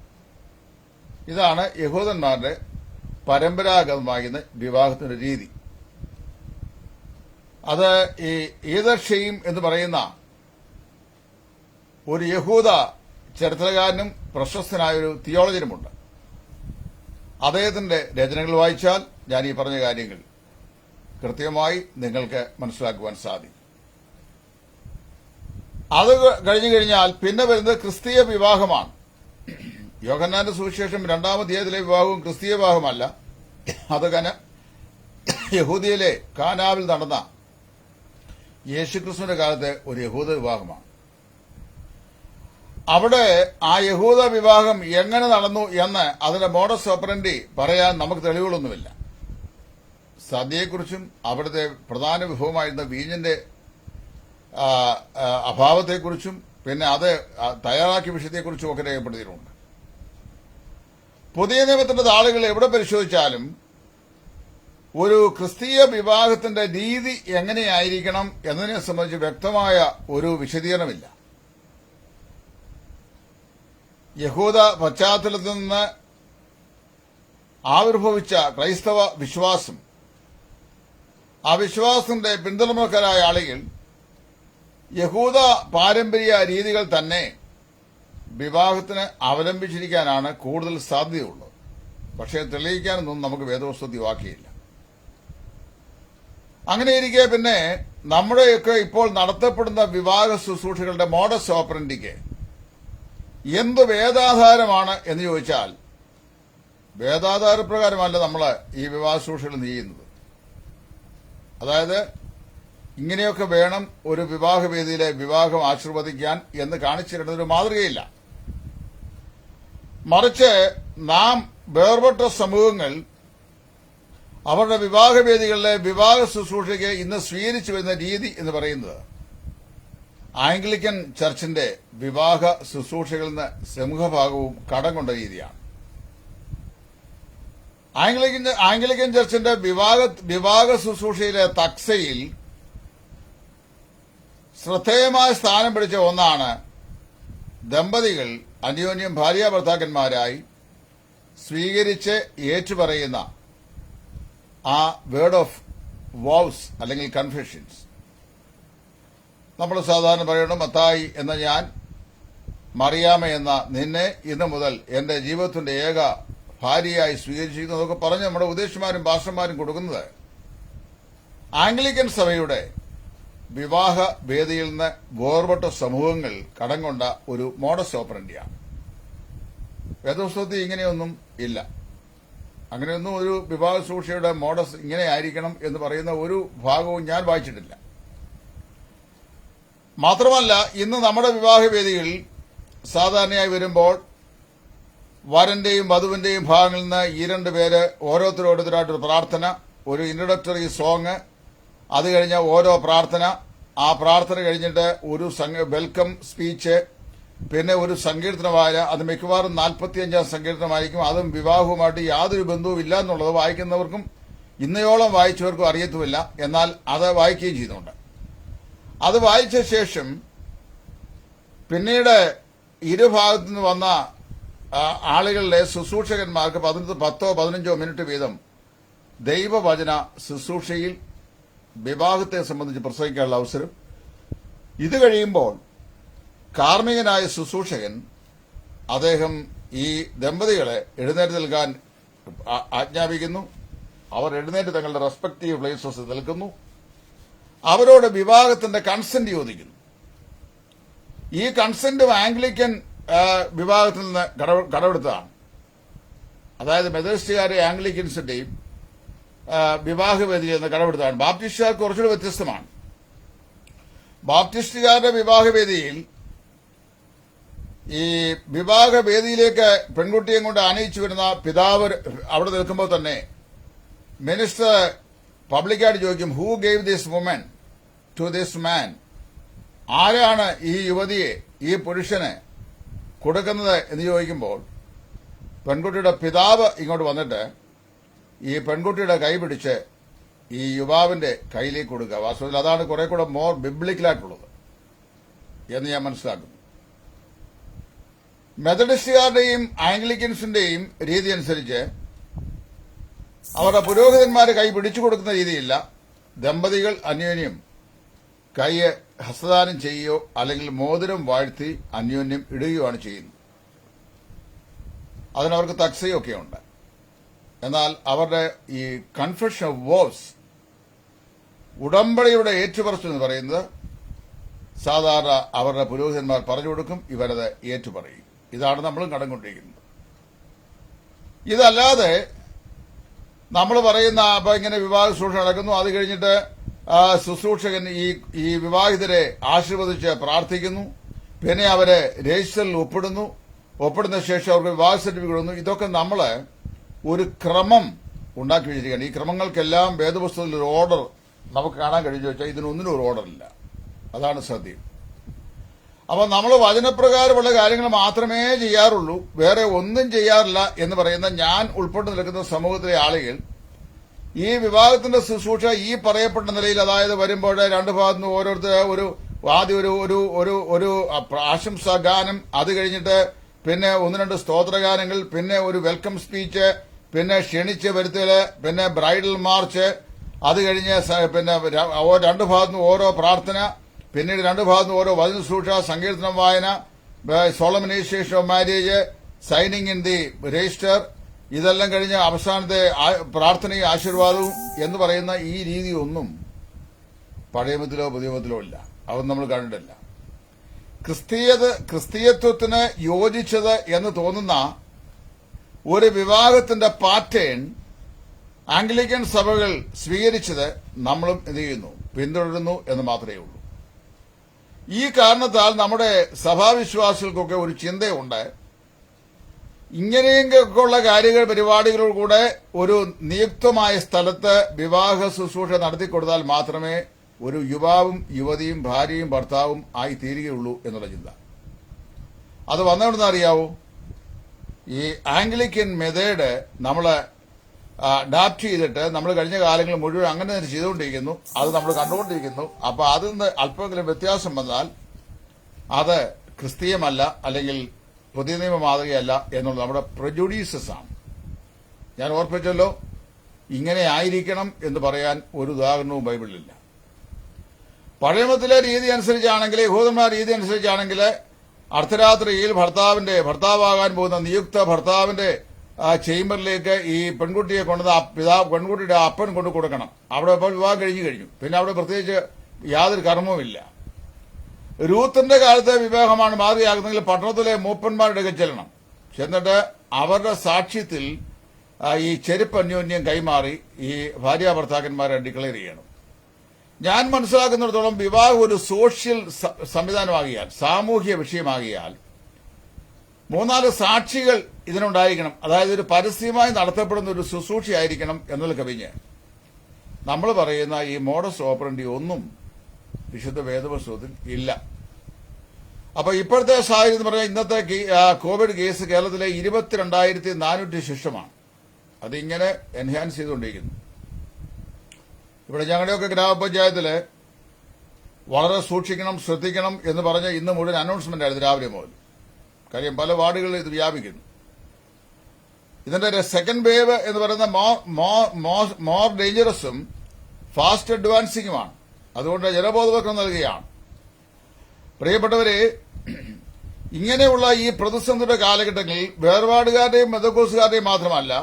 Speaker 1: ഇതാണ് യഹൂദന്മാരുടെ പരമ്പരാഗതമാകുന്ന വിവാഹത്തിന്റെ രീതി. അത് ഈ ഈദർഷയും എന്ന് പറയുന്ന ഒരു യഹൂദ ചരിത്രകാരനും പ്രശസ്തനായൊരു തിയോളജനുമുണ്ട്. അദ്ദേഹത്തിന്റെ രചനകൾ വായിച്ചാൽ ഞാൻ ഈ പറഞ്ഞ കാര്യങ്ങൾ കൃത്യമായി നിങ്ങൾക്ക് മനസ്സിലാക്കുവാൻ സാധിക്കും. അത് കഴിഞ്ഞു കഴിഞ്ഞാൽ പിന്നെ വരുന്നത് ക്രിസ്തീയ വിവാഹമാണ്. യോഹന്നാന്റെ സുവിശേഷം 2-ാം അധ്യായത്തിലെ വിവാഹവും ക്രിസ്തീയ വിവാഹമല്ല. അത് യഹൂദിയയിലെ കാനാവിൽ നടന്ന യേശുക്രിസ്തുവിന്റെ കാലത്തെ ഒരു യഹൂദ വിവാഹമാണ്. അവിടെ ആ യഹൂദ വിവാഹം എങ്ങനെ നടന്നു എന്ന് അതിന്റെ മോഡസ് ഓപ്പറൻഡി പറയാൻ നമുക്ക് തെളിവുകളൊന്നുമില്ല. സദ്യയെക്കുറിച്ചും അവിടുത്തെ പ്രധാന വിഭവമായിരുന്ന വീഞ്ഞിന്റെ അഭാവത്തെക്കുറിച്ചും പിന്നെ അത് തയ്യാറാക്കിയ വിഷയത്തെക്കുറിച്ചും ഒക്കെ രേഖപ്പെടുത്തിയിട്ടുണ്ട്. പുതിയ നിയമത്തിന്റെ താളുകൾ എവിടെ പരിശോധിച്ചാലും ഒരു ക്രിസ്തീയ വിവാഹത്തിന്റെ രീതി എങ്ങനെയായിരിക്കണം എന്നതിനെ സംബന്ധിച്ച് വ്യക്തമായ ഒരു വിശദീകരണമില്ല. യഹൂദ പശ്ചാത്തലത്തിൽ നിന്ന് ആവിർഭവിച്ച ക്രൈസ്തവ വിശ്വാസം, ആ വിശ്വാസത്തിന്റെ പിന്തുണക്കാരായ ആളുകൾ യഹൂദ പാരമ്പര്യ രീതികൾ തന്നെ വിവാഹത്തിന് അവലംബിച്ചിരിക്കാനാണ് കൂടുതൽ സാധ്യതയുള്ളത്. പക്ഷേ തെളിയിക്കാനൊന്നും നമുക്ക് വേദപുസ്തകത്തിൽ വാക്കിയില്ല. അങ്ങനെയിരിക്കെ പിന്നെ നമ്മുടെയൊക്കെ ഇപ്പോൾ നടത്തപ്പെടുന്ന വിവാഹ ശുശ്രൂഷകളുടെ മോഡസ് ഓപ്പറൻഡിക്ക് എന്ത് വേദാധാരമാണ് എന്ന് ചോദിച്ചാൽ, വേദാധാരപ്രകാരമല്ല നമ്മൾ ഈ വിവാഹ ശുശ്രൂഷകൾ ചെയ്യുന്നത്. അതായത് ഇങ്ങനെയൊക്കെ വേണം ഒരു വിവാഹവേദിയിലെ വിവാഹം ആശീർവദിക്കാൻ എന്ന് കാണിച്ചു തരുന്ന ഒരു മാതൃകയില്ല. മറിച്ച് നാം വേർപെട്ട സമൂഹങ്ങൾ അവരുടെ വിവാഹവേദികളിലെ വിവാഹ ശുശ്രൂഷയ്ക്ക് ഇന്ന് സ്വീകരിച്ചു വരുന്ന രീതി എന്ന് പറയുന്നത് ആംഗ്ലിക്കൻ ചർച്ചിന്റെ വിവാഹ ശുശ്രൂഷകളിൽ നിന്ന് സമൂഹഭാഗവും കടം കൊണ്ട രീതിയാണ്. ആംഗ്ലിക്കൻ ചർച്ചിന്റെ വിവാഹ ശുശ്രൂഷയിലെ തക്സയിൽ ശ്രദ്ധേയമായ സ്ഥാനം പിടിച്ച ഒന്നാണ് ദമ്പതികൾ അന്യോന്യം ഭാര്യാഭർത്താക്കന്മാരായി സ്വീകരിച്ച് ഏറ്റുപറയുന്ന ആ വേർഡ് ഓഫ് വോവ്സ് അല്ലെങ്കിൽ കൺഫെഷൻസ്. നമ്മൾ സാധാരണ പറയണം, മത്തായി എന്ന ഞാൻ, മറിയാമ എന്ന നിന്നെ ഇന്നു മുതൽ എന്റെ ജീവിതത്തിന്റെ ഏക ഭാര്യയായി സ്വീകരിച്ചിരിക്കുന്നതൊക്കെ പറഞ്ഞ് നമ്മുടെ ഉപദേശന്മാരും പാസ്റ്റർമാരും കൊടുക്കുന്നത് ആംഗ്ലിക്കൻ സഭയുടെ വിവാഹ വേദിയിൽ നിന്ന് വേർപെട്ട സമൂഹങ്ങൾ കടം കൊണ്ട ഒരു മോഡസ് ഓപ്പറൻഡിയാണ്. വേദപുസ്തകത്തിൽ ഇങ്ങനെയൊന്നും ഇല്ല. അങ്ങനെയൊന്നും ഒരു വിവാഹ ശുശ്രൂഷയുടെ മോഡസ് ഇങ്ങനെ ആയിരിക്കണം എന്ന് പറയുന്ന ഒരു ഭാഗവും ഞാൻ വായിച്ചിട്ടില്ല. മാത്രമല്ല, ഇന്ന് നമ്മുടെ വിവാഹ വേദികളിൽ സാധാരണയായി വരുമ്പോൾ വരന്റെയും വധുവിന്റെയും ഭാഗങ്ങളിൽ നിന്ന് ഈ 2 പേര് ഓരോരുത്തരോരുത്തരായിട്ടൊരു പ്രാർത്ഥന, ഒരു ഇൻട്രൊഡക്ടറി സോങ്, അത് കഴിഞ്ഞ ഓരോ പ്രാർത്ഥന, ആ പ്രാർത്ഥന കഴിഞ്ഞിട്ട് ഒരു വെൽക്കം സ്പീച്ച്, പിന്നെ ഒരു സങ്കീർത്തനമായ അത് മിക്കവാറും 45-ാം സങ്കീർത്തനമായിരിക്കും. അതും വിവാഹവുമായിട്ട് യാതൊരു ബന്ധവും ഇല്ല എന്നുള്ളത് വായിക്കുന്നവർക്കും ഇന്നയോളം വായിച്ചവർക്കും അറിയത്തുമില്ല. എന്നാൽ അത് വായിക്കുകയും ചെയ്യുന്നുണ്ട്. അത് വായിച്ച ശേഷം പിന്നീട് ഇരുഭാഗത്തു നിന്ന് വന്ന ആളുകളുടെ ശുശ്രൂഷകന്മാർക്ക് 10-15 മിനിറ്റ് വീതം ദൈവവചന ശുശ്രൂഷയിൽ വിവാഹത്തെ സംബന്ധിച്ച് പ്രസംഗിക്കാനുള്ള അവസരം. ഇത് കഴിയുമ്പോൾ കാർമ്മികനായ ശുശ്രൂഷകൻ അദ്ദേഹം ഈ ദമ്പതികളെ എഴുന്നേറ്റ് നിൽക്കാൻ ആജ്ഞാപിക്കുന്നു. അവർ എഴുന്നേറ്റ് തങ്ങളുടെ റെസ്പെക്റ്റീവ് പ്ലേസസ് നിൽക്കുന്നു. അവരോട് വിവാഹത്തിന്റെ കൺസെന്റ് ചോദിക്കുന്നു. ഈ കൺസെന്റും ആംഗ്ലിക്കൻ വിഭാഗത്തിൽ നിന്ന് കടമെടുത്തതാണ്. അതായത് മെതഡിസ്റ്റുകാരെ ആംഗ്ലിക്കൻസിന്റെയും വിവാഹവേദിയിൽ നിന്ന് കടമെടുത്തതാണ്. ബാപ്റ്റിസ്റ്റുകാർ കുറച്ചുകൂടി വ്യത്യസ്തമാണ്. ബാപ്റ്റിസ്റ്റുകാരുടെ വിവാഹവേദിയിൽ ഈ വിവാഹവേദിയിലേക്ക് പെൺകുട്ടിയെ കൊണ്ട് ആനയിച്ചു വരുന്ന പിതാവ് അവിടെ നിൽക്കുമ്പോൾ തന്നെ മിനിസ്റ്റർ പബ്ലിക്കായിട്ട് ചോദിക്കും, who gave this woman to this man? ആരാണ് ഈ യുവതിയെ, ഈ പുരുഷന് കൊടുക്കുന്നത് എന്ന് ചോദിക്കുമ്പോൾ പെൺകുട്ടിയുടെ പിതാവ് ഇങ്ങോട്ട് വന്നിട്ട് ഈ പെൺകുട്ടിയുടെ കൈ പിടിച്ച് ഈ യുവാവിന്റെ കയ്യിലേക്ക് കൊടുക്കുക. വാസ്തവത്തിൽ അതാണ് കുറെ കൂടെ മോർ ബിബ്ലിക്കലായിട്ടുള്ളത് എന്ന് ഞാൻ മനസ്സിലാക്കുന്നു. മെത്തഡിസ്റ്റുകാരുടെയും ആംഗ്ലിക്കൻസിന്റെയും രീതി അനുസരിച്ച് അവരുടെ പുരോഹിതന്മാര് കൈ പിടിച്ചു കൊടുക്കുന്ന രീതിയില്ല. ദമ്പതികൾ അന്യോന്യം കൈ ഹസ്തദാനം ചെയ്യുകയോ അല്ലെങ്കിൽ മോതിരം വാഴ്ത്തി അന്യോന്യം ഇടുകയാണ് ചെയ്യുന്നത്. അതിനവർക്ക് തക്സയൊക്കെ ഉണ്ട്. എന്നാൽ അവരുടെ ഈ കൺഫെഷൻ ഓഫ് വോവ്സ്, ഉടമ്പടിയുടെ ഏറ്റുപറച്ചിൽ എന്ന് പറയുന്നത് സാധാരണ അവരുടെ പുരോഹിതന്മാർ പറഞ്ഞു കൊടുക്കും, ഇവരത് ഏറ്റുപറയും. ഇതാണ് നമ്മളും കടന്നുകൊണ്ടിരിക്കുന്നത്. ഇതല്ലാതെ നമ്മൾ പറയുന്ന അപ്പൊ ഇങ്ങനെ വിവാഹ ശുശ്രൂഷ നടക്കുന്നു, അത് കഴിഞ്ഞിട്ട് ശുശ്രൂഷകൻ ഈ വിവാഹിതരെ ആശീർവദിച്ച് പ്രാർത്ഥിക്കുന്നു, പിന്നെ അവരെ രജിസ്റ്ററിൽ ഒപ്പിടുന്ന ശേഷം അവർക്ക് വിവാഹ സർട്ടിഫിക്കറ്റ് കൊടുക്കുന്നു. ഇതൊക്കെ നമ്മൾ ഒരു ക്രമം ഉണ്ടാക്കി വെച്ചിരിക്കുകയാണ്. ഈ ക്രമങ്ങൾക്കെല്ലാം വേദപുസ്തകത്തിൽ ഒരു ഓർഡർ നമുക്ക് കാണാൻ കഴിഞ്ഞു വെച്ചാൽ ഇതിനൊന്നിനും ഒരു ഓർഡർ ഇല്ല. അതാണ് സത്യം. അപ്പൊ നമ്മൾ വചനപ്രകാരമുള്ള കാര്യങ്ങൾ മാത്രമേ ചെയ്യാറുള്ളൂ, വേറെ ഒന്നും ചെയ്യാറില്ല എന്ന് പറയുന്ന ഞാൻ ഉൾപ്പെട്ട് നിൽക്കുന്ന സമൂഹത്തിലെ ആളുകൾ ഈ വിവാഹത്തിന്റെ ശുശ്രൂഷ ഈ പറയപ്പെട്ട നിലയിൽ, അതായത് വരുമ്പോൾ രണ്ടു ഭാഗത്തുനിന്ന് ഓരോരുത്തർ ആദ്യം ഒരു ആശംസാ ഗാനം, അത് കഴിഞ്ഞിട്ട് പിന്നെ 1-2 സ്തോത്രഗാനങ്ങൾ, പിന്നെ ഒരു വെൽക്കം സ്പീച്ച്, പിന്നെ ക്ഷണിച്ച് വരുത്തല്, പിന്നെ ബ്രൈഡൽ മാർച്ച്, അത് കഴിഞ്ഞ് പിന്നെ രണ്ടു ഭാഗത്തുനിന്ന് ഓരോ പ്രാർത്ഥന, പിന്നീട് രണ്ടു ഭാഗത്തുനിന്ന് ഓരോ വചന ശുശ്രൂഷ, സങ്കീർത്തനം വായന, solemnization of marriage, signing in the register, ഇതെല്ലാം കഴിഞ്ഞ് അവസാനത്തെ പ്രാർത്ഥനയും ആശീർവാദവും എന്ന് പറയുന്ന ഈ രീതി ഒന്നും പഴയമത്തിലോ പുതിയമത്തിലോ ഇല്ല. അതൊന്നും നമ്മൾ കണ്ടിട്ടില്ല. ക്രിസ്തീയത്വത്തിന് യോജിച്ചത് എന്ന് തോന്നുന്ന ഒരു വിവാഹത്തിന്റെ പാറ്റേൺ ആംഗ്ലിക്കൻ സഭകൾ സ്വീകരിച്ചത് നമ്മളും എന്ത് ചെയ്യുന്നു, പിന്തുടരുന്നു എന്ന് മാത്രമേ ഉള്ളൂ. ഈ കാരണത്താൽ നമ്മുടെ സഭാവിശ്വാസികൾക്കൊക്കെ ഒരു ചിന്തയുണ്ട്, ഇങ്ങനെയൊക്കെയുള്ള കാര്യങ്ങൾ പരിപാടികളോടുകൂടെ ഒരു നിയുക്തമായ സ്ഥലത്ത് വിവാഹ ശുശ്രൂഷ നടത്തിക്കൊടുത്താൽ മാത്രമേ ഒരു യുവാവും യുവതിയും ഭാര്യയും ഭർത്താവും ആയി തീരുകയുള്ളൂ എന്നുള്ള ചിന്ത. അത് വന്നെവിടുന്ന് അറിയാവൂ? ഈ ആംഗ്ലിക്കൻ മെത്തേഡ് നമ്മൾ അഡാപ്റ്റ് ചെയ്തിട്ട് നമ്മൾ കഴിഞ്ഞ കാലങ്ങൾ മുഴുവൻ അങ്ങനെ തന്നെ ചെയ്തുകൊണ്ടിരിക്കുന്നു, അത് നമ്മൾ കണ്ടുകൊണ്ടിരിക്കുന്നു. അപ്പൊ അതിൽ നിന്ന് അല്പമെങ്കിലും വ്യത്യാസം വന്നാൽ അത് ക്രിസ്തീയമല്ല, അല്ലെങ്കിൽ പുതിയ നിയമ മാതൃകയല്ല എന്നുള്ളത് നമ്മുടെ പ്രജുഡീസസ് ആണ്. ഞാൻ ഓർപ്പിച്ചല്ലോ, ഇങ്ങനെ ആയിരിക്കണം എന്ന് പറയാൻ ഒരു ഉദാഹരണവും ബൈബിളിലില്ല. പഴയമത്തിലെ രീതി അനുസരിച്ചാണെങ്കിൽ, യഹൂദന്മാരുടെ രീതി അനുസരിച്ചാണെങ്കിൽ അർദ്ധരാത്രിയിൽ ഭർത്താവാകാൻ പോകുന്ന നിയുക്ത ഭർത്താവിന്റെ ചേംബറിലേക്ക് ഈ പെൺകുട്ടിയെ പെൺകുട്ടിയുടെ അപ്പൻ കൊണ്ടു കൊടുക്കണം. അവിടെ ഇപ്പോൾ വിവാഹം കഴിഞ്ഞു. പിന്നെ അവിടെ പ്രത്യേകിച്ച് യാതൊരു കർമ്മവുമില്ല. രൂത്തിന്റെ കാലത്തെ വിവാഹമാണ് മാതൃകയാകുന്നെങ്കിൽ പട്ടണത്തിലെ മൂപ്പന്മാരുടെ ചെല്ലണം. ചെന്നിട്ട് അവരുടെ സാക്ഷ്യത്തിൽ ഈ ചെരുപ്പ് അന്യോന്യം കൈമാറി ഈ ഭാര്യ ഭർത്താക്കന്മാരെ ഡിക്ലെയർ ചെയ്യണം. ഞാൻ മനസ്സിലാക്കുന്നിടത്തോളം വിവാഹം ഒരു സോഷ്യൽ സംവിധാനമാകിയാൽ, സാമൂഹ്യ വിഷയമാകിയാൽ 3-4 സാക്ഷികൾ ഇതിനുണ്ടായിരിക്കണം. അതായത് ഒരു പരസ്യമായി നടത്തപ്പെടുന്ന ഒരു ശുശ്രൂഷയായിരിക്കണം എന്നതിൽ കവിഞ്ഞ് നമ്മൾ പറയുന്ന ഈ മോഡസ് ഓപ്പറണ്ടി ഒന്നും വിശുദ്ധ വേദപുസ്തകത്തിൽ ഇല്ല. അപ്പൊ ഇപ്പോഴത്തെ സാഹചര്യം എന്ന് പറഞ്ഞാൽ ഇന്നത്തെ കോവിഡ് കേസ് കേരളത്തിലെ 22,400 ശിക്ഷമാണ്. അതിങ്ങനെ എൻഹാൻസ് ചെയ്തുകൊണ്ടിരിക്കുന്നു. ഇവിടെ ഞങ്ങളുടെയൊക്കെ ഗ്രാമപഞ്ചായത്തില് വളരെ സൂക്ഷിക്കണം, ശ്രദ്ധിക്കണം എന്ന് പറഞ്ഞ് ഇന്ന് മുഴുവൻ അനൗൺസ്മെന്റ് ആയിരുന്നു രാവിലെ മുതൽ. കാര്യം പല വാർഡുകളിൽ ഇത് വ്യാപിക്കുന്നു. ഇതിന്റെ സെക്കൻഡ് വേവ് എന്ന് പറയുന്ന മോർ ഡേഞ്ചറസും ഫാസ്റ്റ് അഡ്വാൻസിംഗുമാണ്. അതുകൊണ്ട് ജനബോധവൽക്കരണം നൽകുകയാണ്. പ്രിയപ്പെട്ടവരെ, ഇങ്ങനെയുള്ള ഈ പ്രതിസന്ധിയുടെ കാലഘട്ടങ്ങളിൽ വേർപാടുകാരുടെയും മെതക്കോസുകാരുടെയും മാത്രമല്ല,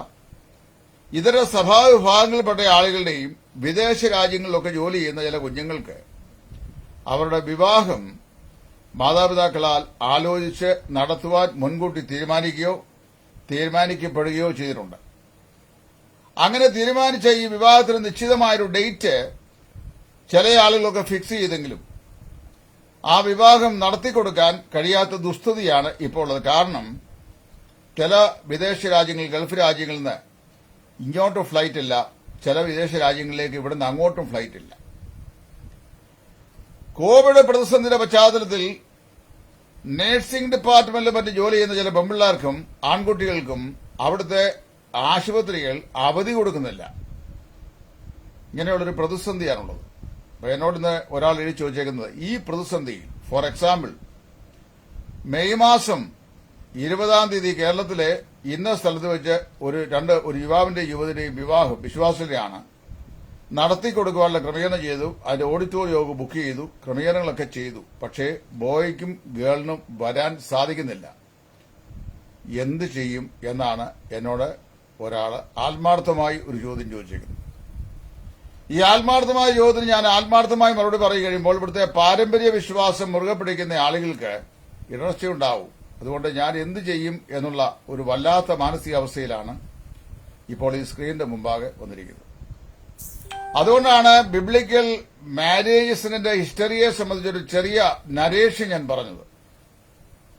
Speaker 1: ഇതര സഭാവിഭാഗങ്ങളിൽപ്പെട്ട ആളുകളുടെയും വിദേശ രാജ്യങ്ങളിലൊക്കെ ജോലി ചെയ്യുന്ന ചില കുഞ്ഞുങ്ങൾക്ക് അവരുടെ വിവാഹം മാതാപിതാക്കളാൽ ആലോചിച്ച് നടത്തുവാൻ മുൻകൂട്ടി തീരുമാനിക്കപ്പെടുകയോ ചെയ്തിട്ടുണ്ട്. അങ്ങനെ തീരുമാനിച്ച ഈ വിവാഹത്തിന് നിശ്ചിതമായൊരു ഡേറ്റ് ചില ആളുകളൊക്കെ ഫിക്സ് ചെയ്തെങ്കിലും ആ വിവാഹം നടത്തിക്കൊടുക്കാൻ കഴിയാത്ത ദുസ്ഥിതിയാണ് ഇപ്പോൾ ഉള്ളത്. കാരണം ചില വിദേശ രാജ്യങ്ങൾ, ഗൾഫ് രാജ്യങ്ങളിൽ നിന്ന് ഇങ്ങോട്ടും ഫ്ലൈറ്റ് ഇല്ല, ചില വിദേശ രാജ്യങ്ങളിലേക്ക് ഇവിടുന്ന് അങ്ങോട്ടും ഫ്ലൈറ്റ് ഇല്ല. കോവിഡ് പ്രതിസന്ധിയുടെ പശ്ചാത്തലത്തിൽ നഴ്സിംഗ് ഡിപ്പാർട്ട്മെന്റിൽ മറ്റ് ജോലി ചെയ്യുന്ന ചില പെൺപിള്ളേർക്കും ആൺകുട്ടികൾക്കും അവിടുത്തെ ആശുപത്രികൾ അവധി കൊടുക്കുന്നില്ല. ഇങ്ങനെയുള്ളൊരു പ്രതിസന്ധിയാണുള്ളത്. അപ്പൊ എന്നോട് ഇന്ന് ഒരാൾ എഴുതി ചോദിച്ചേക്കുന്നത്, ഈ പ്രതിസന്ധി ഫോർ എക്സാമ്പിൾ മെയ് മാസം 20-ാം തീയതി കേരളത്തിലെ ഇന്ന സ്ഥലത്ത് വെച്ച് ഒരു യുവാവിന്റെയും യുവതിയുടെയും വിവാഹം വിശ്വാസികളെയാണ് നടത്തിക്കൊടുക്കുവാനുള്ള ക്രമീകരണം ചെയ്തു. അതിന്റെ ഓഡിറ്റോറിയം ബുക്ക് ചെയ്തു, ക്രമീകരണങ്ങളൊക്കെ ചെയ്തു. പക്ഷേ ബോയ്ക്കും ഗേളിനും വരാൻ സാധിക്കുന്നില്ല. എന്ത് ചെയ്യും എന്നാണ് എന്നോട് ഒരാൾ ആത്മാർത്ഥമായി ഒരു ചോദ്യം ചോദിച്ചിരിക്കുന്നത്. ഈ ആത്മാർത്ഥമായ ചോദ്യത്തിന് ഞാൻ ആത്മാർത്ഥമായി മറുപടി പറയും കഴിയുമ്പോൾ ഇവിടുത്തെ പാരമ്പര്യ വിശ്വാസം മുറുകെ പിടിക്കുന്ന ആളുകൾക്ക് ഇടർച്ചയുണ്ടാവും. അതുകൊണ്ട് ഞാൻ എന്ത് ചെയ്യും എന്നുള്ള ഒരു വല്ലാത്ത മാനസികാവസ്ഥയിലാണ് ഇപ്പോൾ ഈ സ്ക്രീനിന്റെ മുമ്പാകെ വന്നിരിക്കുന്നത്. അതുകൊണ്ടാണ് ബിബ്ലിക്കൽ മാരേജസിന്റെ ഹിസ്റ്ററിയെ സംബന്ധിച്ചൊരു ചെറിയ നരേഷൻ ഞാൻ പറഞ്ഞത്.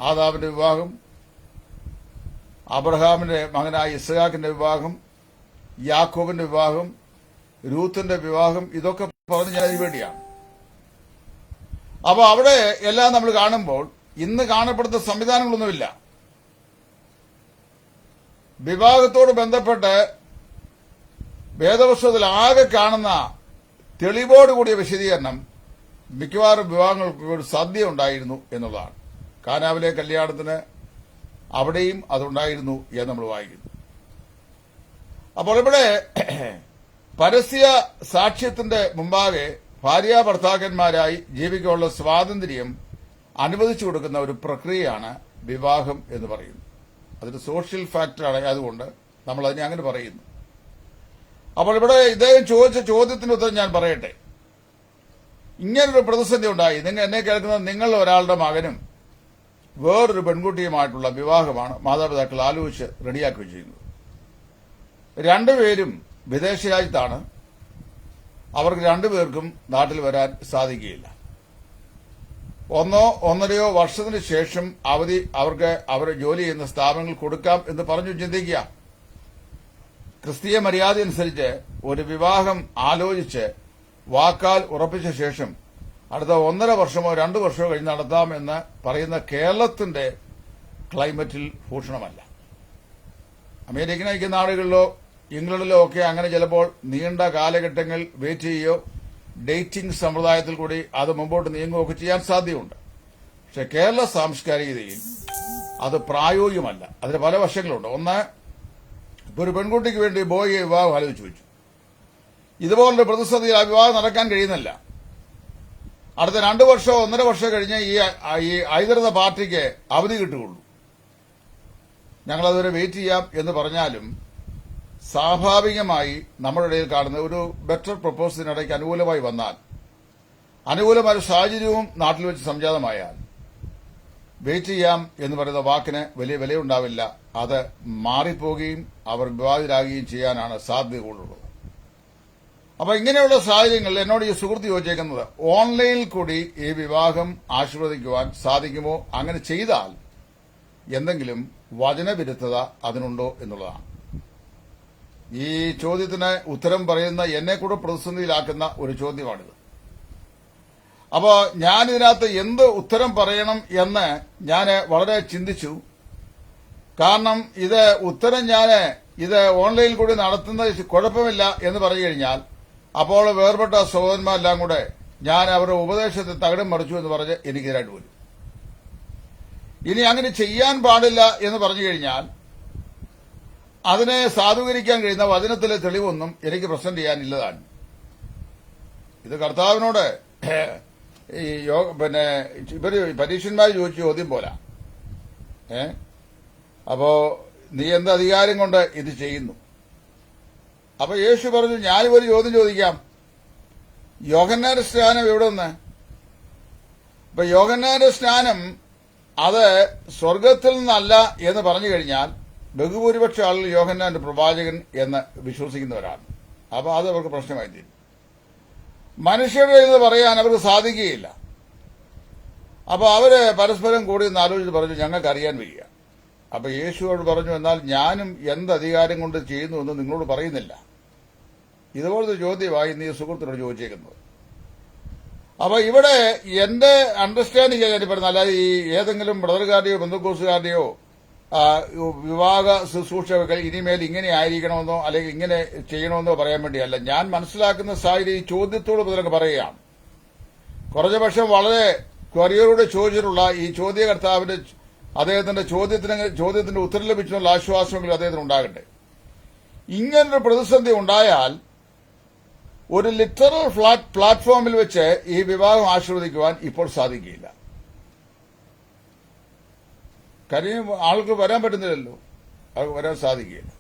Speaker 1: ആദാമിന്റെ വിവാഹം, അബ്രഹാമിന്റെ മകനായ ഇസ്ഹാക്കിന്റെ വിവാഹം, യാക്കോബിന്റെ വിവാഹം, രൂത്തിന്റെ വിവാഹം, ഇതൊക്കെ പറഞ്ഞ് ഞാൻ അതിനുവേണ്ടിയാണ്. അപ്പൊ അവിടെ എല്ലാം നമ്മൾ കാണുമ്പോൾ ഇന്ന് കാണപ്പെടുന്ന സംവിധാനങ്ങളൊന്നുമില്ല. വിവാഹത്തോട് ബന്ധപ്പെട്ട് വേദപുസ്തകത്തിൽ ആകെ കാണുന്ന തെളിവോടുകൂടിയ വിശദീകരണം മിക്കവാറും വിവാഹങ്ങൾക്ക് ഒരു സദ്യ ഉണ്ടായിരുന്നു എന്നുള്ളതാണ്. കാനാവിലെ കല്യാണത്തിന് അവിടെയും അതുണ്ടായിരുന്നു എന്ന് നമ്മൾ വായിക്കുന്നു. അപ്പോൾ ഇവിടെ പരസ്യ സാക്ഷ്യത്തിന്റെ മുമ്പാകെ ഭാര്യ ഭർത്താക്കന്മാരായി ജീവിക്കാനുള്ള സ്വാതന്ത്ര്യം അനുവദിച്ചു കൊടുക്കുന്ന ഒരു പ്രക്രിയയാണ് വിവാഹം എന്ന് പറയുന്നത്. അതൊരു സോഷ്യൽ ഫാക്ടറാണ്. അതുകൊണ്ട് നമ്മൾ അതിനെ അങ്ങനെ പറയുന്നു. അപ്പോൾ ഇവിടെ ഇദ്ദേഹം ചോദിച്ച ചോദ്യത്തിന് ഉത്തരം ഞാൻ പറയട്ടെ. ഇങ്ങനൊരു പ്രതിസന്ധി ഉണ്ടായി. എന്നെ കേൾക്കുന്ന നിങ്ങൾ ഒരാളുടെ മകനും വേറൊരു പെൺകുട്ടിയുമായിട്ടുള്ള വിവാഹമാണ് മാതാപിതാക്കൾ ആലോചിച്ച് റെഡിയാക്കുകയും ചെയ്യുന്നത്. രണ്ടുപേരും വിദേശ രാജ്യത്താണ്. അവർക്ക് രണ്ടുപേർക്കും നാട്ടിൽ വരാൻ സാധിക്കുകയില്ല. ഒന്നരയോ വർഷത്തിന് ശേഷം അവധി അവർക്ക് അവർ ജോലി ചെയ്യുന്ന സ്ഥാപനങ്ങൾ കൊടുക്കാം എന്ന് പറഞ്ഞു ചിന്തിക്കുക. ക്രിസ്തീയ മര്യാദ അനുസരിച്ച് ഒരു വിവാഹം ആലോചിച്ച് വാക്കാൽ ഉറപ്പിച്ച ശേഷം അടുത്ത 1.5 വർഷമോ 2 വർഷമോ കഴിഞ്ഞ് നടത്താമെന്ന് പറയുന്ന കേരളത്തിന്റെ ക്ലൈമറ്റിൽ ഭൂഷണമല്ല. അമേരിക്കൻ ഐക്യനാടുകളിലോ ഇംഗ്ലണ്ടിലോ ഒക്കെ അങ്ങനെ ചിലപ്പോൾ നീണ്ട കാലഘട്ടങ്ങൾ വെയിറ്റ് ചെയ്യുകയോ ഡേറ്റിംഗ് സമ്പ്രദായത്തിൽ കൂടി അത് മുമ്പോട്ട് നീങ്ങുകയൊക്കെ ചെയ്യാൻ സാധ്യതയുണ്ട്. പക്ഷെ കേരള സാംസ്കാരികതയിൽ അത് പ്രായോഗികമല്ല. അതിന് പല വശങ്ങളുണ്ട്. ഒന്ന്, ഇപ്പൊ ഒരു പെൺകുട്ടിക്ക് വേണ്ടി ബോയ് വിവാഹം ആലോചിച്ചു വെച്ചു. ഇതുപോലൊരു പ്രതിസന്ധി ആ വിവാഹം നടക്കാൻ കഴിയുന്നില്ല. അടുത്ത 2 വർഷമോ 1.5 വർഷം കഴിഞ്ഞ് ഈ ഐതൃത പാർട്ടിക്ക് അവധി കിട്ടുകയുള്ളൂ. ഞങ്ങളതുവരെ വെയിറ്റ് ചെയ്യാം എന്ന് പറഞ്ഞാലും സ്വാഭാവികമായി നമ്മുടെ ഇടയിൽ കാണുന്ന ഒരു ബെറ്റർ പ്രപ്പോസലിനിടയ്ക്ക് അനുകൂലമായി വന്നാൽ, അനുകൂലമായ സാഹചര്യവും നാട്ടിൽ വെച്ച് സംജാതമായാൽ വെയിറ്റ് ചെയ്യാം എന്ന് പറയുന്ന വാക്കിന് വലിയ വിലയുണ്ടാവില്ല. അത് മാറിപ്പോകുകയും അവർ വിവാഹിതരാകുകയും ചെയ്യാനാണ് സാധ്യത കൂടുതലുള്ളത്. അപ്പൊ ഇങ്ങനെയുള്ള സാഹചര്യങ്ങളിൽ എന്നോട് ഈ സുഹൃത്ത് ചോദിച്ചേക്കുന്നത്, ഓൺലൈനിൽ കൂടി ഈ വിവാഹം ആശീർവദിക്കുവാൻ സാധിക്കുമോ? അങ്ങനെ ചെയ്താൽ എന്തെങ്കിലും വചനവിരുദ്ധത അതിനുണ്ടോ എന്നുള്ളതാണ്. ഈ ചോദ്യത്തിന് ഉത്തരം പറയുന്ന എന്നെ കൂടെ പ്രതിസന്ധിയിലാക്കുന്ന ഒരു ചോദ്യമാണിത്. അപ്പോ ഞാൻ ഇതിനകത്ത് എന്ത് ഉത്തരം പറയണം എന്ന് ഞാൻ വളരെ ചിന്തിച്ചു. കാരണം ഉത്തരം ഇത് ഓൺലൈനിൽ കൂടി നടത്തുന്നത് കുഴപ്പമില്ല എന്ന് പറഞ്ഞു കഴിഞ്ഞാൽ അപ്പോൾ വേർപെട്ട സഹോദരന്മാരെല്ലാം കൂടെ ഞാൻ അവരുടെ ഉപദേശത്തെ തകിടം മറിച്ചു എന്ന് പറഞ്ഞ് എനിക്കെതിരായിട്ട് വരും. ഇനി അങ്ങനെ ചെയ്യാൻ പാടില്ല എന്ന് പറഞ്ഞു കഴിഞ്ഞാൽ അതിനെ സാധൂകരിക്കാൻ കഴിയുന്ന വചനത്തിലെ തെളിവൊന്നും എനിക്ക് പ്രസന്റ് ചെയ്യാനില്ലതാണ്. ഇത് കർത്താവിനോട് ഈ ഇവര് പരീക്ഷന്മാർ ചോദിച്ച ചോദ്യം പോലാ. അപ്പോ നീ എന്ത് അധികാരം കൊണ്ട് ഇത് ചെയ്യുന്നു? അപ്പൊ യേശു പറഞ്ഞു, ഞാനിതൊരു ചോദ്യം ചോദിക്കാം. യോഹന്നാന്റെ സ്നാനം എവിടെ നിന്ന്? അപ്പൊ യോഹന്നാന്റെ സ്നാനം അത് സ്വർഗത്തിൽ നിന്നല്ല എന്ന് പറഞ്ഞു കഴിഞ്ഞാൽ ബഹുഭൂരിപക്ഷ ആളുകൾ യോഹന്നാന്റെ പ്രവാചകൻ എന്ന് വിശ്വസിക്കുന്നവരാണ്. അപ്പൊ അത് അവർക്ക് പ്രശ്നമായി തീരും. മനുഷ്യരുടെ എന്ന് പറയാൻ അവർക്ക് സാധിക്കുകയില്ല. അപ്പൊ അവര് പരസ്പരം കൂടി ഒന്ന് ആലോചിച്ച് പറഞ്ഞു, ഞങ്ങൾക്ക് അറിയാൻ വയ്യ. അപ്പൊ യേശുവോട് പറഞ്ഞു, എന്നാൽ ഞാനും എന്ത് അധികാരം കൊണ്ട് ചെയ്യുന്നു എന്ന് നിങ്ങളോട് പറയുന്നില്ല. ഇതുപോലത്തെ ചോദ്യമായി നീ സുഹൃത്തിനോട് ചോദിച്ചേക്കുന്നത്. അപ്പൊ ഇവിടെ എന്റെ അണ്ടർസ്റ്റാൻഡിംഗ് ഞാൻ പറയുന്നത്, അല്ലാതെ ഈ ഏതെങ്കിലും ബ്രദറുകാരുടെയോ ബന്ധുക്കോസുകാരുടെയോ വിവാഹ ശുശ്രൂഷകൾ ഇനിമേൽ ഇങ്ങനെ ആയിരിക്കണമെന്നോ അല്ലെങ്കിൽ ഇങ്ങനെ ചെയ്യണമെന്നോ പറയാൻ വേണ്ടിയല്ല. ഞാൻ മനസ്സിലാക്കുന്ന സാഹചര്യം ഈ ചോദ്യത്തോട് മുതലൊക്കെ പറയുകയാണ്. കുറഞ്ഞ പക്ഷം വളരെ ക്വറിയറോട് ചോദിച്ചിട്ടുള്ള ഈ ചോദ്യകർത്താവിന്റെ അദ്ദേഹത്തിന്റെ ചോദ്യത്തിന്റെ ഉത്തരം ലഭിച്ചുള്ള ആശ്വാസമെങ്കിലും അദ്ദേഹത്തിന് ഉണ്ടാകട്ടെ. ഇങ്ങനൊരു പ്രതിസന്ധി ഉണ്ടായാൽ ഒരു ലിറ്ററൽ പ്ലാറ്റ്ഫോമിൽ വെച്ച് ഈ വിവാഹം ആശീർവദിക്കുവാൻ ഇപ്പോൾ സാധിക്കില്ല. കാര്യം ആൾക്ക് വരാൻ പറ്റുന്നില്ലല്ലോ, അവർക്ക് വരാൻ സാധിക്കില്ല.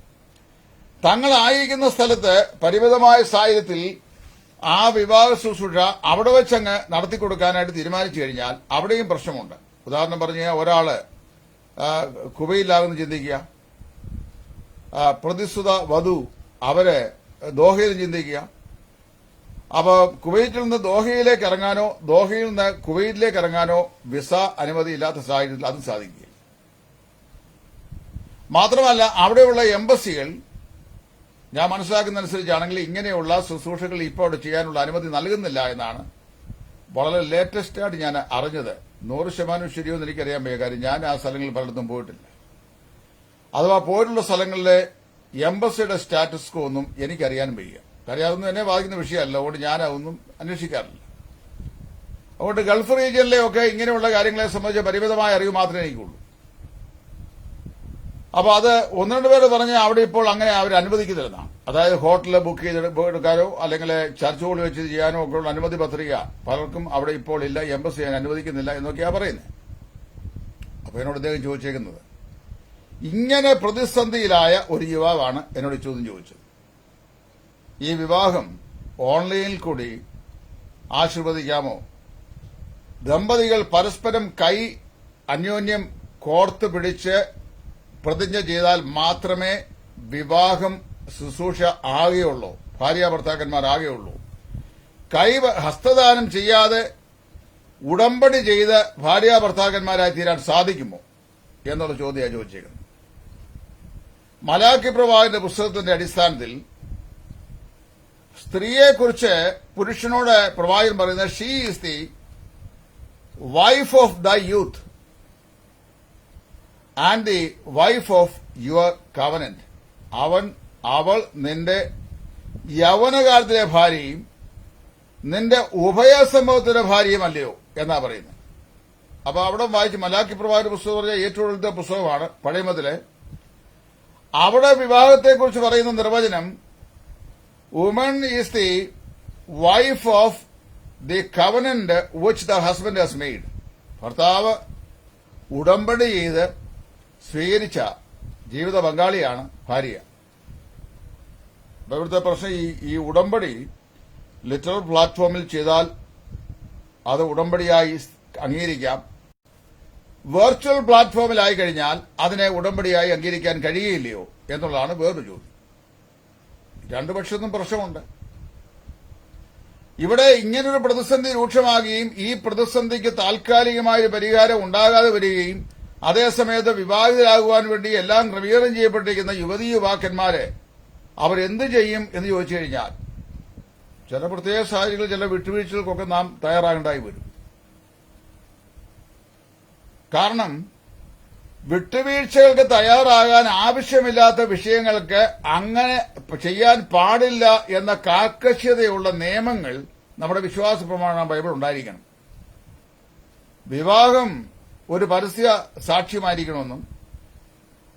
Speaker 1: തങ്ങളായിരിക്കുന്ന സ്ഥലത്ത് പരിമിതമായ സാഹചര്യത്തിൽ ആ വിവാഹ ശുശ്രൂഷ അവിടെ വെച്ചങ്ങ് നടത്തിക്കൊടുക്കാനായിട്ട് തീരുമാനിച്ചു കഴിഞ്ഞാൽ അവിടെയും പ്രശ്നമുണ്ട്. ഉദാഹരണം പറഞ്ഞു കഴിഞ്ഞാൽ ഒരാള് കുവൈറ്റിലാകുന്ന ചിന്തിക്കുക, പ്രതിസ്തുത വധു അവര് ദോഹയിൽ ചിന്തിക്കുക. അപ്പൊ കുവൈറ്റിൽ നിന്ന് ദോഹയിലേക്ക് ഇറങ്ങാനോ ദോഹയിൽ നിന്ന് കുവൈറ്റിലേക്ക് ഇറങ്ങാനോ വിസ അനുമതി ഇല്ലാത്ത സാഹചര്യത്തിൽ അതും സാധിക്കുകയില്ല. മാത്രമല്ല അവിടെയുള്ള എംബസികൾ ഞാൻ മനസ്സിലാക്കുന്നതനുസരിച്ചാണെങ്കിൽ ഇങ്ങനെയുള്ള ശുശ്രൂഷകൾ ഇപ്പോൾ അവിടെ ചെയ്യാനുള്ള അനുമതി നൽകുന്നില്ല എന്നാണ് വളരെ ലേറ്റസ്റ്റ് ആയിട്ട് ഞാൻ അറിഞ്ഞത്. 100% ശരിയെന്ന് എനിക്കറിയാൻ വയ്യ. കാര്യം ഞാൻ ആ സ്ഥലങ്ങളിൽ പലയിടത്തും പോയിട്ടില്ല. അഥവാ പോയിട്ടുള്ള സ്ഥലങ്ങളിലെ എംബസിയുടെ സ്റ്റാറ്റസ് കോ ഒന്നും എനിക്കറിയാൻ വയ്യ. കാര്യം അതൊന്നും എന്നെ ബാധിക്കുന്ന വിഷയമല്ല. അതുകൊണ്ട് ഞാൻ അതൊന്നും അന്വേഷിക്കാറില്ല. അതുകൊണ്ട് ഗൾഫ് റീജിയനിലെയൊക്കെ ഇങ്ങനെയുള്ള കാര്യങ്ങളെ സംബന്ധിച്ച പരിമിതമായ അറിവ് മാത്രമേ എനിക്കുള്ളൂ. അപ്പൊ അത് ഒന്ന് രണ്ട് പേര് പറഞ്ഞ് അവിടെ ഇപ്പോൾ അങ്ങനെ അവർ അനുവദിക്കുന്നില്ലെന്നാണ്. അതായത് ഹോട്ടലിൽ ബുക്ക് ചെയ്തെടുക്കാനോ അല്ലെങ്കിൽ ചർച്ചുകൾ വെച്ച് ചെയ്യാനോ ഒക്കെയുള്ള അനുമതി പത്രിക പലർക്കും അവിടെ ഇപ്പോൾ ഇല്ല, എംബസി ചെയ്യാൻ അനുവദിക്കുന്നില്ല എന്നൊക്കെയാ പറയുന്നത്. അപ്പൊ എന്നോട് അദ്ദേഹം ചോദിച്ചേക്കുന്നത്, ഇങ്ങനെ പ്രതിസന്ധിയിലായ ഒരു യുവാവാണ് എന്നോട് ചോദ്യം ചോദിച്ചത്. ഈ വിവാഹം ഓൺലൈനിൽ കൂടി ആശീർവദിക്കാമോ? ദമ്പതികൾ പരസ്പരം കൈ അന്യോന്യം കോർത്ത് പിടിച്ച് പ്രതിജ്ഞ ചെയ്താൽ മാത്രമേ വിവാഹം ശുശ്രൂഷ ആകുകയുള്ളൂ, ഭാര്യ ഭർത്താക്കന്മാരാകുകയുള്ളൂ. ഹസ്തദാനം ചെയ്യാതെ ഉടമ്പടി ചെയ്ത് ഭാര്യ ഭർത്താക്കന്മാരായി തീരാൻ സാധിക്കുമോ എന്നുള്ള ചോദ്യമാണ് ചോദിച്ചേക്കുന്നത്. മലാക്കി പ്രവാചകന്റെ പുസ്തകത്തിന്റെ അടിസ്ഥാനത്തിൽ സ്ത്രീയെക്കുറിച്ച് പുരുഷനോട് പ്രവാചകൻ പറയുന്നത്, she is the wife of the youth and the wife of your covenant. അവൾ നിന്റെ യൗവനകാലത്തിലെ ഭാര്യയും നിന്റെ ഉഭയസംഭവത്തിന്റെ ഭാര്യയും അല്ലയോ എന്നാ പറയുന്നത്. അപ്പൊ അവിടെ വായിച്ച് മലാക്കി പ്രവാചകന്റെ പുസ്തകം പറഞ്ഞ ഏറ്റവും എഴുത്ത പുസ്തകമാണ് പഴയമതിലെ. അവിടെ വിവാഹത്തെക്കുറിച്ച് പറയുന്ന നിർവചനം, woman is the wife of the covenant which the husband has made. ഭർത്താവ് ഉടമ്പടി ചെയ്ത് സ്വീകരിച്ച ജീവിത പങ്കാളിയാണ് ഭാര്യ. ഇവിടുത്തെ പ്രശ്നം ഈ ഉടമ്പടി ലിറ്ററൽ പ്ലാറ്റ്ഫോമിൽ ചെയ്താൽ അത് ഉടമ്പടിയായി അംഗീകരിക്കാം. വെർച്വൽ പ്ലാറ്റ്ഫോമിലായി കഴിഞ്ഞാൽ അതിനെ ഉടമ്പടിയായി അംഗീകരിക്കാൻ കഴിയുകയില്ലയോ എന്നുള്ളതാണ് വേറൊരു ചോദ്യം. രണ്ടു പക്ഷത്തും പ്രശ്നമുണ്ട്. ഇവിടെ ഇങ്ങനൊരു പ്രതിസന്ധി രൂക്ഷമാകുകയും ഈ പ്രതിസന്ധിക്ക് താൽക്കാലികമായ ഒരു പരിഹാരം ഉണ്ടാകാതെ വരികയും അതേസമയത്ത് വിവാഹിതരാകുവാൻ വേണ്ടി എല്ലാം ക്രമീകരണം ചെയ്യപ്പെട്ടിരിക്കുന്ന യുവതീ യുവാക്കന്മാരെ അവരെന്ത് ചെയ്യും എന്ന് ചോദിച്ചു കഴിഞ്ഞാൽ ചില പ്രത്യേക സാഹചര്യങ്ങളിൽ ചില വിട്ടുവീഴ്ചകൾക്കൊക്കെ നാം തയ്യാറാകേണ്ടായി വരും. കാരണം വിട്ടുവീഴ്ചകൾക്ക് തയ്യാറാകാൻ ആവശ്യമില്ലാത്ത വിഷയങ്ങൾക്ക് അങ്ങനെ ചെയ്യാൻ പാടില്ല എന്ന കാർക്കശ്യതയുള്ള നിയമങ്ങൾ നമ്മുടെ വിശ്വാസ പ്രമാണം ബൈബിൾ ഉണ്ടായിരിക്കണം. വിവാഹം ഒരു പരസ്യ സാക്ഷ്യമായിരിക്കണമെന്നും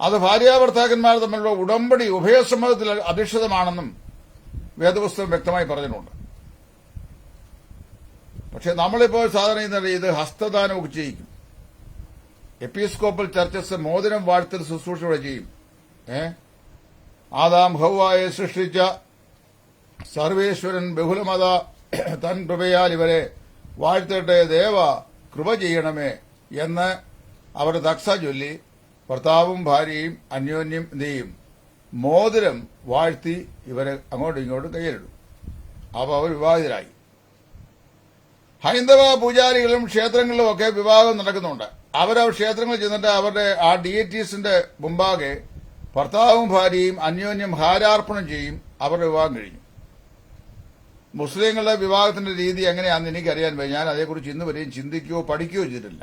Speaker 1: അത് ഭാര്യാഭർത്താക്കന്മാർ തമ്മിലുള്ള ഉടമ്പടി ഉഭയസമ്മതത്തിൽ അധിഷ്ഠിതമാണെന്നും വേദപുസ്തകം വ്യക്തമായി പറഞ്ഞിട്ടുണ്ട്. പക്ഷെ നമ്മളിപ്പോൾ സാധാരണ ഇത് ഹസ്തദാനമൊക്കെ ചെയ്യിക്കും. എപ്പിസ്കോപ്പൽ ചർച്ചസ് മോതിരം വാഴ്ത്തൽ ശുശ്രൂഷയോടെ ചെയ്യും. ആദാം ഹവ്വായെ സൃഷ്ടിച്ച സർവേശ്വരൻ ബഹുലമത തൻ കൃപയാൽ ഇവരെ വാഴ്ത്തട്ടെ, ദേവ കൃപ ചെയ്യണമേ എന്ന് അവർ ദക്സ ചൊല്ലി ഭർത്താവും ഭാര്യയും അന്യോന്യം എന്ത് ചെയ്യും? മോതിരം വാഴ്ത്തി ഇവരെ അങ്ങോട്ടും ഇങ്ങോട്ടും കയ്യിലിടും. അപ്പോൾ അവർ വിവാഹിതരായി. ഹൈന്ദവ പൂജാരികളും ക്ഷേത്രങ്ങളിലും ഒക്കെ വിവാഹം നടക്കുന്നുണ്ട്. അവരവർ ക്ഷേത്രങ്ങളിൽ ചെന്നിട്ട് അവരുടെ ആ ഡീറ്റീസിന്റെ മുമ്പാകെ ഭർത്താവും ഭാര്യയും അന്യോന്യം ഹാരാർപ്പണം ചെയ്യും. അവരുടെ വിവാഹം കഴിഞ്ഞു. മുസ്ലിങ്ങളുടെ വിവാഹത്തിന്റെ രീതി എങ്ങനെയാണെന്ന് എനിക്കറിയാൻ വയ്യ. ഞാൻ അതേക്കുറിച്ച് ഇന്ന് വരെയും ചിന്തിക്കുകയോ പഠിക്കുകയോ ചെയ്തിട്ടില്ല.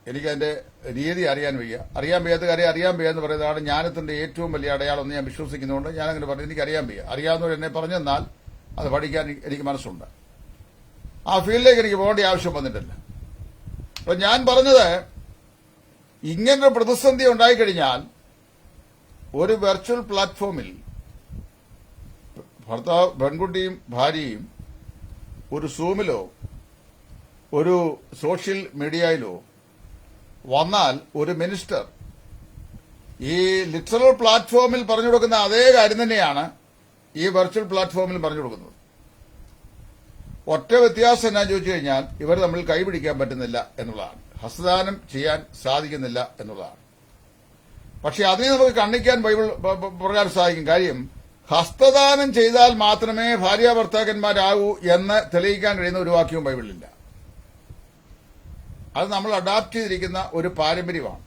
Speaker 1: എനിക്കതിന്റെ രീതി അറിയാൻ വയ്യ. അറിയാൻ വയ്യാത്ത കാര്യം അറിയാൻ വയ്യ എന്ന് പറയുന്നതാണ് ജ്ഞാനത്തിന്റെ ഏറ്റവും വലിയ അടയാളം എന്ന് ഞാൻ വിശ്വസിക്കുന്നതുകൊണ്ട് ഞാനങ്ങനെ പറഞ്ഞു. എനിക്കറിയാൻ വയ്യ. അറിയാവുന്നവർ എന്നെ പറഞ്ഞെന്നാൽ അത് പഠിക്കാൻ എനിക്ക് മനസ്സുണ്ട്. ആ ഫീൽഡിലേക്ക് എനിക്ക് പോകേണ്ട ആവശ്യം വന്നിട്ടില്ല. അപ്പൊ ഞാൻ പറഞ്ഞത്, ഇങ്ങനൊരു പ്രതിസന്ധി ഉണ്ടായിക്കഴിഞ്ഞാൽ ഒരു വെർച്വൽ പ്ലാറ്റ്ഫോമിൽ ഭർത്താവ് പെൺകുട്ടിയും ഭാര്യയും ഒരു സൂമിലോ ഒരു സോഷ്യൽ മീഡിയയിലോ വന്നാൽ ഒരു മിനിസ്റ്റർ ഈ ലിറ്ററൽ പ്ലാറ്റ്ഫോമിൽ പറഞ്ഞു കൊടുക്കുന്ന അതേ കാര്യം തന്നെയാണ് ഈ വെർച്വൽ പ്ലാറ്റ്ഫോമിൽ പറഞ്ഞു കൊടുക്കുന്നത്. ഒറ്റ വ്യത്യാസം എന്നാ ചോദിച്ചു കഴിഞ്ഞാൽ ഇവർ തമ്മിൽ കൈപിടിക്കാൻ പറ്റുന്നില്ല എന്നുള്ളതാണ്. ഹസ്തദാനം ചെയ്യാൻ സാധിക്കുന്നില്ല എന്നുള്ളതാണ്. പക്ഷെ അതിനെ നമുക്ക് കണ്ണിക്കാൻ ബൈബിൾ പ്രകാരം സാധിക്കും. കാര്യം ഹസ്തദാനം ചെയ്താൽ മാത്രമേ ഭാര്യ ഭർത്താക്കന്മാരാകൂ എന്ന് തെളിയിക്കാൻ കഴിയുന്ന ഒരു വാക്യവും ബൈബിളിലില്ല. അത് നമ്മൾ അഡാപ്റ്റ് ചെയ്തിരിക്കുന്ന ഒരു പാരമ്പര്യമാണ്.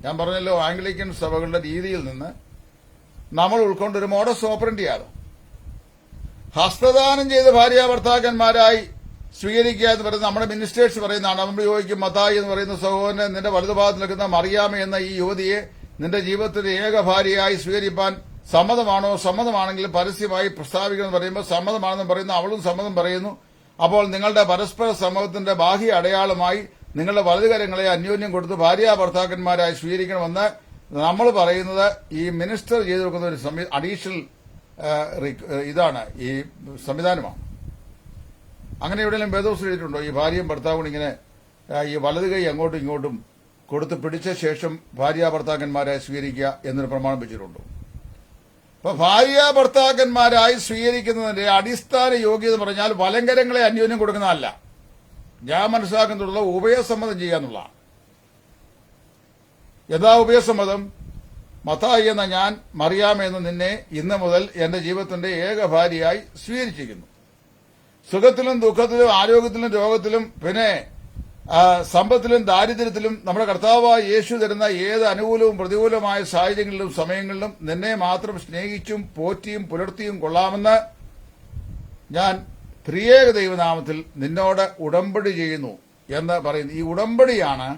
Speaker 1: ഞാൻ പറഞ്ഞല്ലോ, ആംഗ്ലിക്കൻ സഭകളുടെ രീതിയിൽ നിന്ന് നമ്മൾ ഉൾക്കൊണ്ടൊരു മോഡസ് ഓപ്പറൻഡിയാണ്. ഹസ്തദാനം ചെയ്ത് ഭാര്യ ഭർത്താക്കന്മാരായി സ്വീകരിക്കുക എന്ന് പറയുന്നത് നമ്മുടെ മിനിസ്റ്റേഴ്സ് പറയുന്നതാണ്. നമ്മൾ ചോദിക്കും, മത്തായി എന്ന് പറയുന്ന സഹോദരനെ നിന്റെ വലതുഭാഗത്ത് നിൽക്കുന്ന മറിയാമ എന്ന ഈ യുവതിയെ നിന്റെ ജീവിതത്തിലെ ഏക ഭാര്യയായി സ്വീകരിപ്പാൻ സമ്മതമാണോ? സമ്മതമാണെങ്കിൽ പരസ്യമായി പ്രസ്താവിക്കണമെന്ന് പറയുമ്പോൾ സമ്മതമാണെന്ന് പറയുന്നു. അവളും സമ്മതം പറയുന്നു. അപ്പോൾ നിങ്ങളുടെ പരസ്പര സമ്മതത്തിന്റെ ബാഹ്യ അടയാളമായി നിങ്ങളുടെ വലതുകരങ്ങളെ അന്യോന്യം കൊടുത്ത് ഭാര്യ ഭർത്താക്കന്മാരായി സ്വീകരിക്കണമെന്ന് നമ്മൾ പറയുന്നത് ഈ മിനിസ്റ്റർ ചെയ്തു കൊടുക്കുന്ന ഒരു അഡീഷണൽ ഇതാണ്, ഈ സംവിധാനമാണ്. അങ്ങനെ എവിടെയെങ്കിലും വേദപുസ്തകം എഴുതിയിട്ടുണ്ടോ ഈ ഭാര്യയും ഭർത്താവും ഇങ്ങനെ ഈ വലത് കൈ അങ്ങോട്ടും ഇങ്ങോട്ടും കൊടുത്ത് പിടിച്ച ശേഷം ഭാര്യ ഭർത്താക്കന്മാരായി സ്വീകരിക്കുക എന്നൊരു പ്രമാണം വെച്ചിട്ടുണ്ടോ? അപ്പൊ ഭാര്യ ഭർത്താക്കന്മാരായി സ്വീകരിക്കുന്നതിന്റെ അടിസ്ഥാന യോഗ്യത എന്ന് പറഞ്ഞാൽ വലങ്കരങ്ങളെ അന്യോന്യം കൊടുക്കുന്നതല്ല. ഞാൻ മനസ്സിലാക്കുന്നുള്ള ഉഭയസമ്മതം ചെയ്യാന്നുള്ളതാണ്. യഥാ ഉഭയസമ്മതം, മത്തായി എന്ന ഞാൻ മറിയാമ എന്ന നിന്നെ ഇന്ന് മുതൽ എന്റെ ജീവിതത്തിന്റെ ഏക ഭാര്യയായി സ്വീകരിച്ചിരിക്കുന്നു. സുഖത്തിലും ദുഃഖത്തിലും ആരോഗ്യത്തിലും രോഗത്തിലും പിന്നെ സമ്പത്തിലും ദാരിദ്ര്യത്തിലും നമ്മുടെ കർത്താവായ യേശു തരുന്ന ഏത് അനുകൂലവും പ്രതികൂലമായ സാഹചര്യങ്ങളിലും സമയങ്ങളിലും നിന്നെ മാത്രം സ്നേഹിച്ചും പോറ്റിയും പുലർത്തിയും കൊള്ളാമെന്ന് ഞാൻ ത്രിയേക ദൈവനാമത്തിൽ നിന്നോട് ഉടമ്പടി ചെയ്യുന്നു എന്ന് പറയുന്നു. ഈ ഉടമ്പടിയാണ്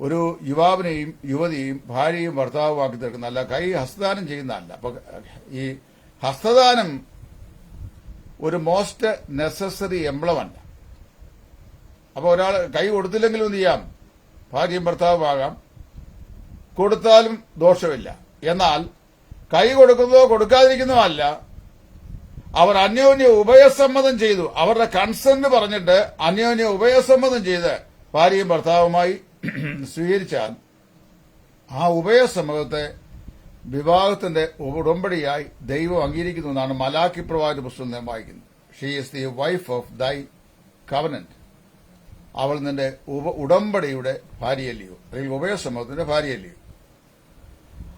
Speaker 1: ഒരു യുവാവിനെയും യുവതിയെയും ഭാര്യയും ഭർത്താവുമാക്കി തീർക്കുന്ന, അല്ല കൈ ഹസ്തദാനം ചെയ്യുന്നതല്ല. അപ്പൊ ഈ ഹസ്തദാനം ഒരു മോസ്റ്റ് നെസസറി എംബ്ലമല്ല. അപ്പൊ ഒരാൾ കൈ കൊടുത്തില്ലെങ്കിലും എന്ത് ചെയ്യാം? ഭാര്യയും ഭർത്താവുമാകാം. കൊടുത്താലും ദോഷമില്ല. എന്നാൽ കൈ കൊടുക്കുന്നതോ കൊടുക്കാതിരിക്കുന്നതോ അല്ല, അവർ അന്യോന്യ ഉഭയസമ്മതം ചെയ്തു. അവരുടെ കൺസെന്റ് പറഞ്ഞിട്ട് അന്യോന്യ ഉഭയസമ്മതം ചെയ്ത് ഭാര്യയും ഭർത്താവുമായി സ്വീകരിച്ചാൽ ആ ഉഭയസമ്മതത്തെ വിവാഹത്തിന്റെ ഉടമ്പടിയായി ദൈവം അംഗീകരിക്കുന്നു എന്നാണ് മലാക്കി പ്രവാചക പുസ്തകം ഞാൻ വായിക്കുന്നത്. She is the wife of ദൈ കവനന്റ്. അവൾ നിന്റെ ഉടമ്പടിയുടെ ഭാര്യയല്ലയോ, അല്ലെങ്കിൽ ഉഭയസമ്മതത്തിന്റെ ഭാര്യയല്ലയോ.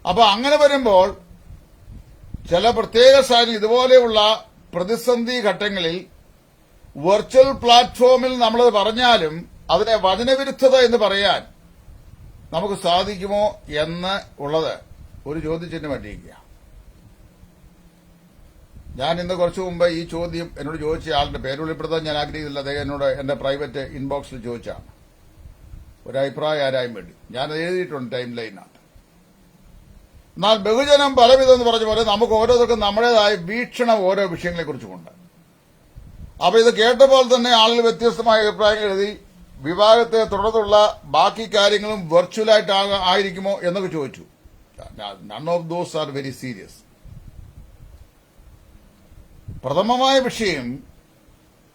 Speaker 1: അപ്പൊ അങ്ങനെ വരുമ്പോൾ ചില പ്രത്യേക സാഹചര്യം ഇതുപോലെയുള്ള പ്രതിസന്ധി ഘട്ടങ്ങളിൽ വെർച്വൽ പ്ലാറ്റ്ഫോമിൽ നമ്മളത് പറഞ്ഞാലും അതിനെ വചനവിരുദ്ധത എന്ന് പറയാൻ നമുക്ക് സാധിക്കുമോ എന്ന് ഉള്ളത് ഒരു ചോദ്യചിഹ്നമായിട്ടിരിക്കുക. ഞാൻ ഇന്ന് കുറച്ചു മുമ്പ് ഈ ചോദ്യം എന്നോട് ചോദിച്ച ആളുടെ പേര് വെളിപ്പെടുത്താൻ ഞാൻ ആഗ്രഹിക്കുന്നില്ല. അദ്ദേഹം എന്നോട് എന്റെ പ്രൈവറ്റ് ഇൻബോക്സിൽ ചോദിച്ചാണ്, ഒരു അഭിപ്രായം ആരായും വേണ്ടി. ഞാനത് എഴുതിയിട്ടുണ്ട് ടൈം ലൈനകത്ത്. എന്നാൽ ബഹുജനം പലവിധം എന്ന് പറഞ്ഞ പോലെ നമുക്ക് ഓരോരുത്തർക്കും നമ്മുടേതായ വീക്ഷണം ഓരോ വിഷയങ്ങളെക്കുറിച്ചുമുണ്ട്. അപ്പൊ ഇത് കേട്ടപ്പോൾ തന്നെ ആളുകൾ വ്യത്യസ്തമായ അഭിപ്രായങ്ങൾ എഴുതി. വിവാഹത്തെ തുടർന്നുള്ള ബാക്കി കാര്യങ്ങളും വെർച്വലായിട്ട് ആയിരിക്കുമോ എന്നൊക്കെ ചോദിച്ചു. None of those are very serious. പ്രഥമമായ വിഷയം,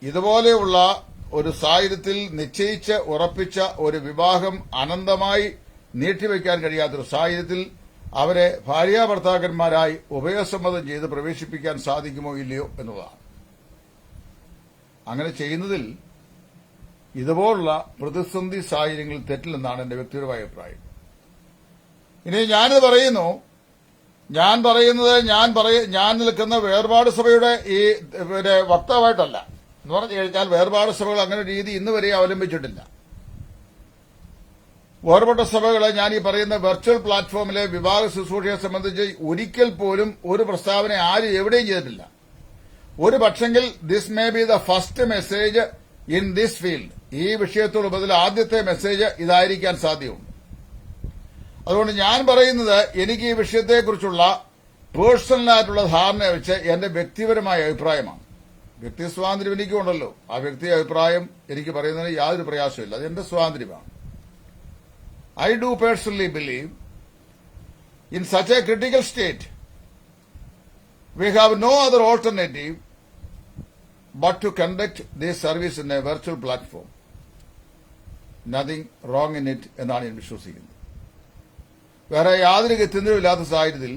Speaker 1: ഇതുപോലെയുള്ള ഒരു സാഹചര്യത്തിൽ നിശ്ചയിച്ച് ഉറപ്പിച്ച ഒരു വിവാഹം അനന്തമായി നീട്ടിവെക്കാൻ കഴിയാത്തൊരു സാഹചര്യത്തിൽ അവരെ ഭാര്യാഭർത്താക്കന്മാരായി ഉഭയസമ്മതം ചെയ്ത് പ്രവേശിപ്പിക്കാൻ സാധിക്കുമോ ഇല്ലയോ എന്നുള്ളതാണ്. അങ്ങനെ ചെയ്യുന്നതിൽ ഇതുപോലുള്ള പ്രതിസന്ധി സാഹചര്യങ്ങളിൽ തെറ്റില്ലെന്നാണ് എന്റെ വ്യക്തിപരമായ അഭിപ്രായം. ഇനി ഞാനിത് പറയുന്നു, ഞാൻ നിൽക്കുന്ന വേർപാട് സഭയുടെ ഈ വക്താവായിട്ടല്ല. എന്ന് പറഞ്ഞു കഴിഞ്ഞാൽ വേർപാട് സഭകൾ അങ്ങനെ രീതി ഇന്ന് വരെ അവലംബിച്ചിട്ടില്ല. വേർപെട്ട സഭകളെ ഞാൻ ഈ പറയുന്ന വെർച്വൽ പ്ലാറ്റ്ഫോമിലെ വിവാഹ ശുശ്രൂഷയെ സംബന്ധിച്ച് ഒരിക്കൽ പോലും ഒരു പ്രസ്താവന ആരും എവിടെയും ചെയ്തിട്ടില്ല. ഒരു പക്ഷെങ്കിൽ this may be the first message in this field. ഈ വിഷയത്തോട് ബദൽ ആദ്യത്തെ മെസ്സേജ് ഇതായിരിക്കാൻ സാധ്യതയുണ്ട്. അതുകൊണ്ട് ഞാൻ പറയുന്നത്, എനിക്ക് ഈ വിഷയത്തെക്കുറിച്ചുള്ള പേഴ്സണലായിട്ടുള്ള ധാരണ വെച്ച് എന്റെ വ്യക്തിപരമായ അഭിപ്രായമാണ്. വ്യക്തി സ്വാതന്ത്ര്യം എനിക്കുണ്ടല്ലോ. ആ വ്യക്തി അഭിപ്രായം എനിക്ക് പറയുന്നതിന് യാതൊരു പ്രയാസമില്ല. അത് എന്റെ സ്വാതന്ത്ര്യമാണ്. I do personally believe in such a critical state we have no other alternative but to conduct this service in a virtual platform. Nothing wrong in it എന്നാണ് ഞാൻ വിശ്വസിക്കുന്നത്. വേറെ യാതൊരു ഗത്യന്തരമില്ലാത്ത സാഹചര്യത്തിൽ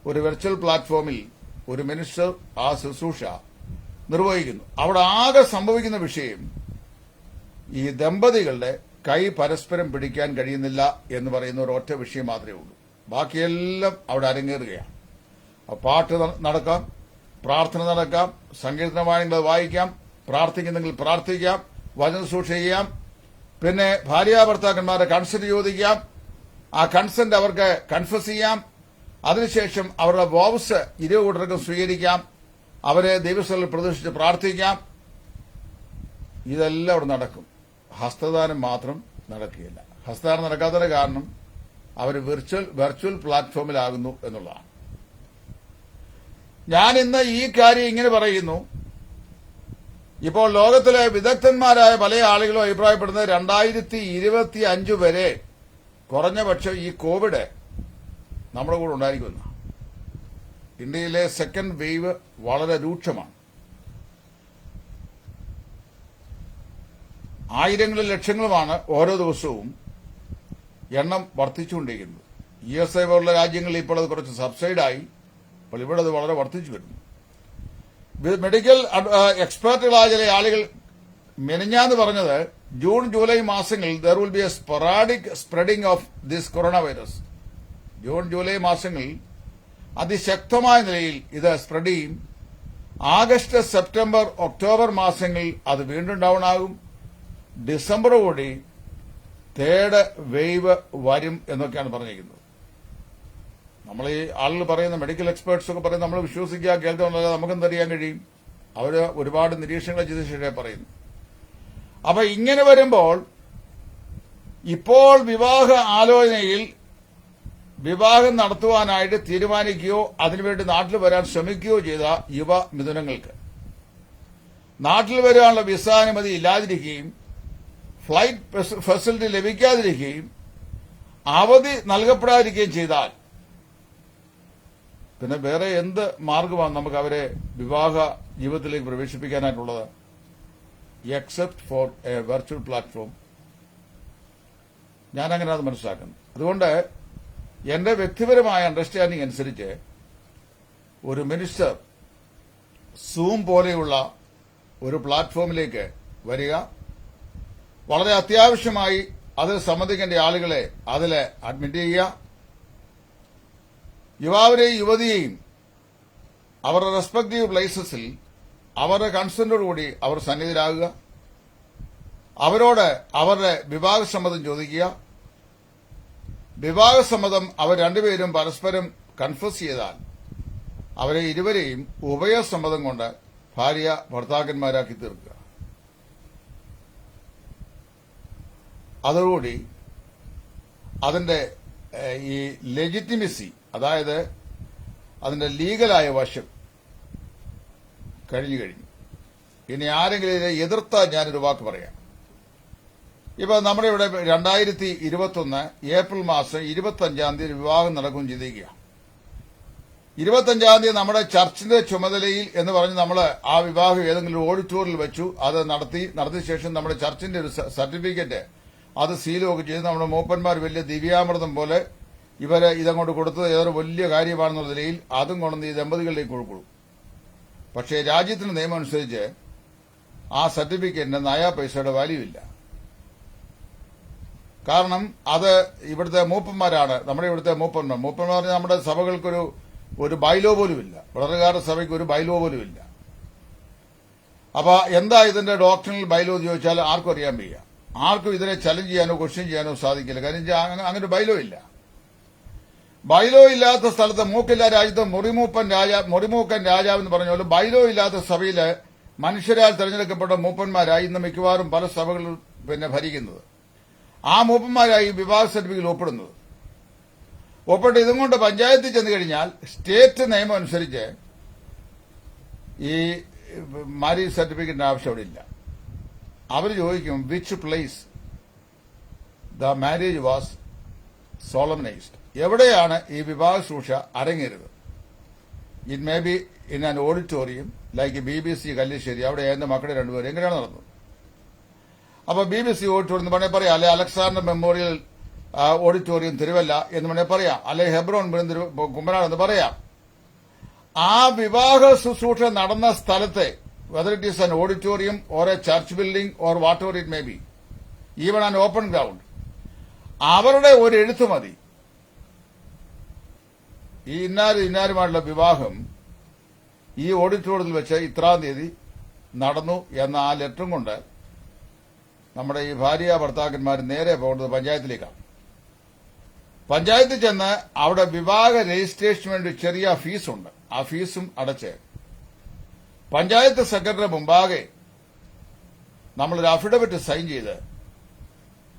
Speaker 1: ഒരു വെർച്വൽ പ്ലാറ്റ്ഫോമിൽ ഒരു മിനിസ്റ്റർ ആ ശുശ്രൂഷ നിർവഹിക്കുന്നു. അവിടെ ആകെ സംഭവിക്കുന്ന വിഷയം, ഈ ദമ്പതികളുടെ കൈ പരസ്പരം പിടിക്കാൻ കഴിയുന്നില്ല എന്ന് പറയുന്ന ഒരു ഒറ്റ വിഷയം മാത്രമേ ഉള്ളൂ. ബാക്കിയെല്ലാം അവിടെ അരങ്ങേറുകയാണ്. പാട്ട് നടക്കാം, പ്രാർത്ഥന നടക്കാം, സങ്കീർത്തനമാണെങ്കിൽ വായിക്കാം, പ്രാർത്ഥിക്കുന്നെങ്കിൽ പ്രാർത്ഥിക്കാം, വചനശുശ്രൂഷ ചെയ്യാം, പിന്നെ ഭാര്യാഭർത്താക്കന്മാരെ കൺസെന്റ് ചോദിക്കാം, ആ കൺസെന്റ് അവർക്ക് കൺഫസ് ചെയ്യാം, അതിനുശേഷം അവരുടെ വോവ്സ് ഇരു കൂട്ടർക്കും സ്വീകരിക്കാം, അവരെ ദൈവസ്ഥലിൽ പ്രദർശിച്ച് പ്രാർത്ഥിക്കാം. ഇതെല്ലാം അവിടെ നടക്കും. ഹസ്തദാനം മാത്രം നടക്കുകയില്ല. ഹസ്തദാനം നടക്കാത്തതിന്റെ കാരണം അവർ വെർച്വൽ പ്ലാറ്റ്ഫോമിലാകുന്നു എന്നുള്ളതാണ്. ഞാൻ ഇന്ന് ഈ കാര്യം ഇങ്ങനെ പറയുന്നു. ഇപ്പോൾ ലോകത്തിലെ വിദഗ്ധന്മാരായ പല ആളുകളും അഭിപ്രായപ്പെടുന്നത് 2025 വരെ കുറഞ്ഞ പക്ഷം ഈ കോവിഡ് നമ്മുടെ കൂടെ ഉണ്ടായിരിക്കുമെന്ന്. ഇന്ത്യയിലെ സെക്കൻഡ് വേവ് വളരെ രൂക്ഷമാണ്. ആയിരങ്ങളും ലക്ഷങ്ങളുമാണ് ഓരോ ദിവസവും എണ്ണം വർദ്ധിച്ചുകൊണ്ടിരിക്കുന്നത്. USA പോലുള്ള രാജ്യങ്ങളിൽ ഇപ്പോൾ അത് കുറച്ച് സബ്സൈഡായി. അപ്പോൾ ഇവിടെ അത് വളരെ വർദ്ധിച്ചു വരുന്നു. മെഡിക്കൽ എക്സ്പെർട്ടുകളായ ചില ആളുകൾ മെനഞ്ഞാന്ന് പറഞ്ഞത്, ജൂൺ ജൂലൈ മാസങ്ങളിൽ there will be A sporadic spreading of this corona virus. June July മാസങ്ങളിൽ അതിശക്തമായ നിലയിൽ ഇത് സ്പ്രെഡ് ചെയ്യും. ആഗസ്റ്റ് സെപ്റ്റംബർ ഒക്ടോബർ മാസങ്ങളിൽ അത് വീണ്ടും ഡൌൺ ആകും. ഡിസംബറോടുകൂടി തേർഡ് വേവ് വരും എന്നൊക്കെയാണ് പറഞ്ഞിരിക്കുന്നത്. നമ്മൾ ഈ ആളുകൾ പറയുന്ന മെഡിക്കൽ എക്സ്പേർട്സ് ഒക്കെ പറയുന്നത് നമ്മൾ വിശ്വസിക്കുക, കേൾക്കുക, നമുക്കെന്തറിയാൻ കഴിയും? അവര് ഒരുപാട് നിരീക്ഷണങ്ങൾ ചെയ്ത ശേഷം പറയുന്നു. അപ്പൊ ഇങ്ങനെ വരുമ്പോൾ ഇപ്പോൾ വിവാഹ ആലോചനയിൽ വിവാഹം നടത്തുവാനായിട്ട് തീരുമാനിക്കുകയോ അതിനുവേണ്ടി നാട്ടിൽ വരാൻ ശ്രമിക്കുകയോ ചെയ്ത യുവ മിഥുനങ്ങൾക്ക് നാട്ടിൽ വരാനുള്ള വിസാനുമതി ഇല്ലാതിരിക്കുകയും ഫ്ലൈറ്റ് ഫെസിലിറ്റി ലഭിക്കാതിരിക്കുകയും അവധി നൽകപ്പെടാതിരിക്കുകയും ചെയ്താൽ പിന്നെ വേറെ എന്ത് മാർഗമാണ് നമുക്ക് അവരെ വിവാഹ ജീവിതത്തിലേക്ക് പ്രവേശിപ്പിക്കാനായിട്ടുള്ളത്? Except for a virtual platform. ഞാനങ്ങനെ അത് മനസ്സിലാക്കുന്നു. അതുകൊണ്ട് എന്റെ വ്യക്തിപരമായ അണ്ടർസ്റ്റാൻഡിംഗ് അനുസരിച്ച് ഒരു മിനിസ്റ്റർ സൂം പോലെയുള്ള ഒരു പ്ലാറ്റ്ഫോമിലേക്ക് വരിക, വളരെ അത്യാവശ്യമായി അതിൽ സംബന്ധിക്കേണ്ട ആളുകളെ അതിൽ അഡ്മിറ്റ് ചെയ്യുക, യുവാവിനെയും യുവതിയെയും അവരുടെ റെസ്പെക്റ്റീവ് പ്ലേസസിൽ അവരുടെ കൺസെന്റോടുകൂടി അവർ സന്നിഹിതരാകുക, അവരോട് അവരുടെ വിവാഹസമ്മതം ചോദിക്കുക. വിവാഹസമ്മതം അവർ രണ്ടുപേരും പരസ്പരം കൺഫസ് ചെയ്താൽ അവരെ ഇരുവരെയും ഉഭയസമ്മതം കൊണ്ട് ഭാര്യ ഭർത്താക്കന്മാരാക്കി തീർക്കുക. അതോടുകൂടി അതിന്റെ ഈ ലെജിറ്റിമസി, അതായത് അതിന്റെ ലീഗലായ വശം കഴിഞ്ഞു. ഇനി ആരെങ്കിലും ഇതിനെ എതിർത്താൽ ഞാനൊരു വാക്ക് പറയാം. ഇപ്പൊ നമ്മുടെ ഇവിടെ 2021 ഏപ്രിൽ മാസം 25 വിവാഹം നടക്കുകയും ചെയ്തിരിക്കുക. 25 നമ്മുടെ ചർച്ചിന്റെ ചുമതലയിൽ എന്ന് പറഞ്ഞ് നമ്മൾ ആ വിവാഹം ഏതെങ്കിലും ഓഡിറ്റോറിയൽ വെച്ചു. അത് നടത്തിയ ശേഷം നമ്മുടെ ചർച്ചിന്റെ ഒരു സർട്ടിഫിക്കറ്റ് അത് സീലൊക്കെ ചെയ്ത് നമ്മുടെ മൂപ്പന്മാർ വലിയ ദിവ്യാമൃതം പോലെ ഇവരെ ഇതങ്ങോട്ട് കൊടുത്തത് ഏതൊരു വലിയ കാര്യമാണെന്നുള്ള നിലയിൽ അതും കൊണ്ടുവന്ന് ഈ ദമ്പതികളിലേക്ക് കൊടുക്കും. പക്ഷേ രാജ്യത്തിന്റെ നിയമം അനുസരിച്ച് ആ സർട്ടിഫിക്കറ്റിന് നയാ പൈസയുടെ വാല്യൂ ഇല്ല. കാരണം അത് ഇവിടുത്തെ മൂപ്പന്മാരാണ്, നമ്മുടെ ഇവിടുത്തെ മൂപ്പന്മാർ നമ്മുടെ സഭകൾക്കൊരു ബൈലോ പോലും ഇല്ല. വളരെക്കാരുടെ സഭയ്ക്ക് ഒരു ബൈലോ പോലും ഇല്ല. അപ്പൊ എന്താ ഇതിന്റെ ഡോക്ടറിനൽ ബൈലോ എന്ന് ചോദിച്ചാൽ ആർക്കും അറിയാൻ വയ്യ. ആർക്കും ഇതിനെ ചലഞ്ച് ചെയ്യാനോ ക്വസ്റ്റ്യൻ ചെയ്യാനോ സാധിക്കില്ല. കാര്യം അങ്ങനെ ബൈലോ ഇല്ല. ബൈലോ ഇല്ലാത്ത സ്ഥലത്ത് മൂക്കില്ല രാജ്യത്ത് മുറിമൂക്കൻ രാജാവ് എന്ന് പറഞ്ഞ പോലെ ബൈലോ ഇല്ലാത്ത സഭയില് മനുഷ്യരാൽ തെരഞ്ഞെടുക്കപ്പെട്ട മൂപ്പന്മാരായി ഇന്ന് മിക്കവാറും പല സഭകളിൽ ഭരിക്കുന്നത്. ആ മൂപ്പന്മാരായി വിവാഹ സർട്ടിഫിക്കറ്റ് ഒപ്പിടുന്നത്. ഒപ്പിട്ട് ഇതും കൊണ്ട് പഞ്ചായത്തിൽ ചെന്ന് കഴിഞ്ഞാൽ സ്റ്റേറ്റ് നിയമം അനുസരിച്ച് ഈ മാരേജ് സർട്ടിഫിക്കറ്റിന്റെ ആവശ്യം അവിടെ ഇല്ല. അവർ ചോദിക്കും which place the marriage was solemnized, എവിടെയാണ് ഈ വിവാഹ ശുശ്രൂഷ അരങ്ങേറുന്നത്. It may be in an auditorium like BBC Kallissery, അവിടെ എന്റെ മക്കളുടെ രണ്ടുപേരും എങ്ങനെയാണ് നടന്നത്. അപ്പൊ BBC ഓഡിറ്റോറിയം എന്ന് വേണേൽ പറയാം, അല്ലെ അലക്സാണ്ടർ മെമ്മോറിയൽ ഓഡിറ്റോറിയം തിരുവല്ല എന്ന് വേണേൽ പറയാം, അല്ലെ ഹെബ്രോൺ കുമ്പനാട് എന്ന് പറയാം. ആ വിവാഹ ശുശ്രൂഷ നടന്ന സ്ഥലത്തെ whether it is an auditorium or a church building or whatever it may be, even an open ground, അവരുടെ ഒരു എഴുത്ത് മതി. ഈ ഇന്നാരുമായിട്ടുള്ള വിവാഹം ഈ ഓഡിറ്റോറിയത്തിൽ വെച്ച് ഇത്രാം തീയതി നടന്നു എന്ന ആ ലെറ്ററും കൊണ്ട് നമ്മുടെ ഈ ഭാര്യ ഭർത്താക്കന്മാർ നേരെ പോകുന്നത് പഞ്ചായത്തിലേക്കാണ്. പഞ്ചായത്തിൽ ചെന്ന് അവിടെ വിവാഹ രജിസ്ട്രേഷന് വേണ്ടി ചെറിയ ഫീസുണ്ട്. ആ ഫീസും അടച്ച് പഞ്ചായത്ത് സെക്രട്ടറി മുമ്പാകെ നമ്മളൊരു അഫിഡവിറ്റ് സൈൻ ചെയ്ത്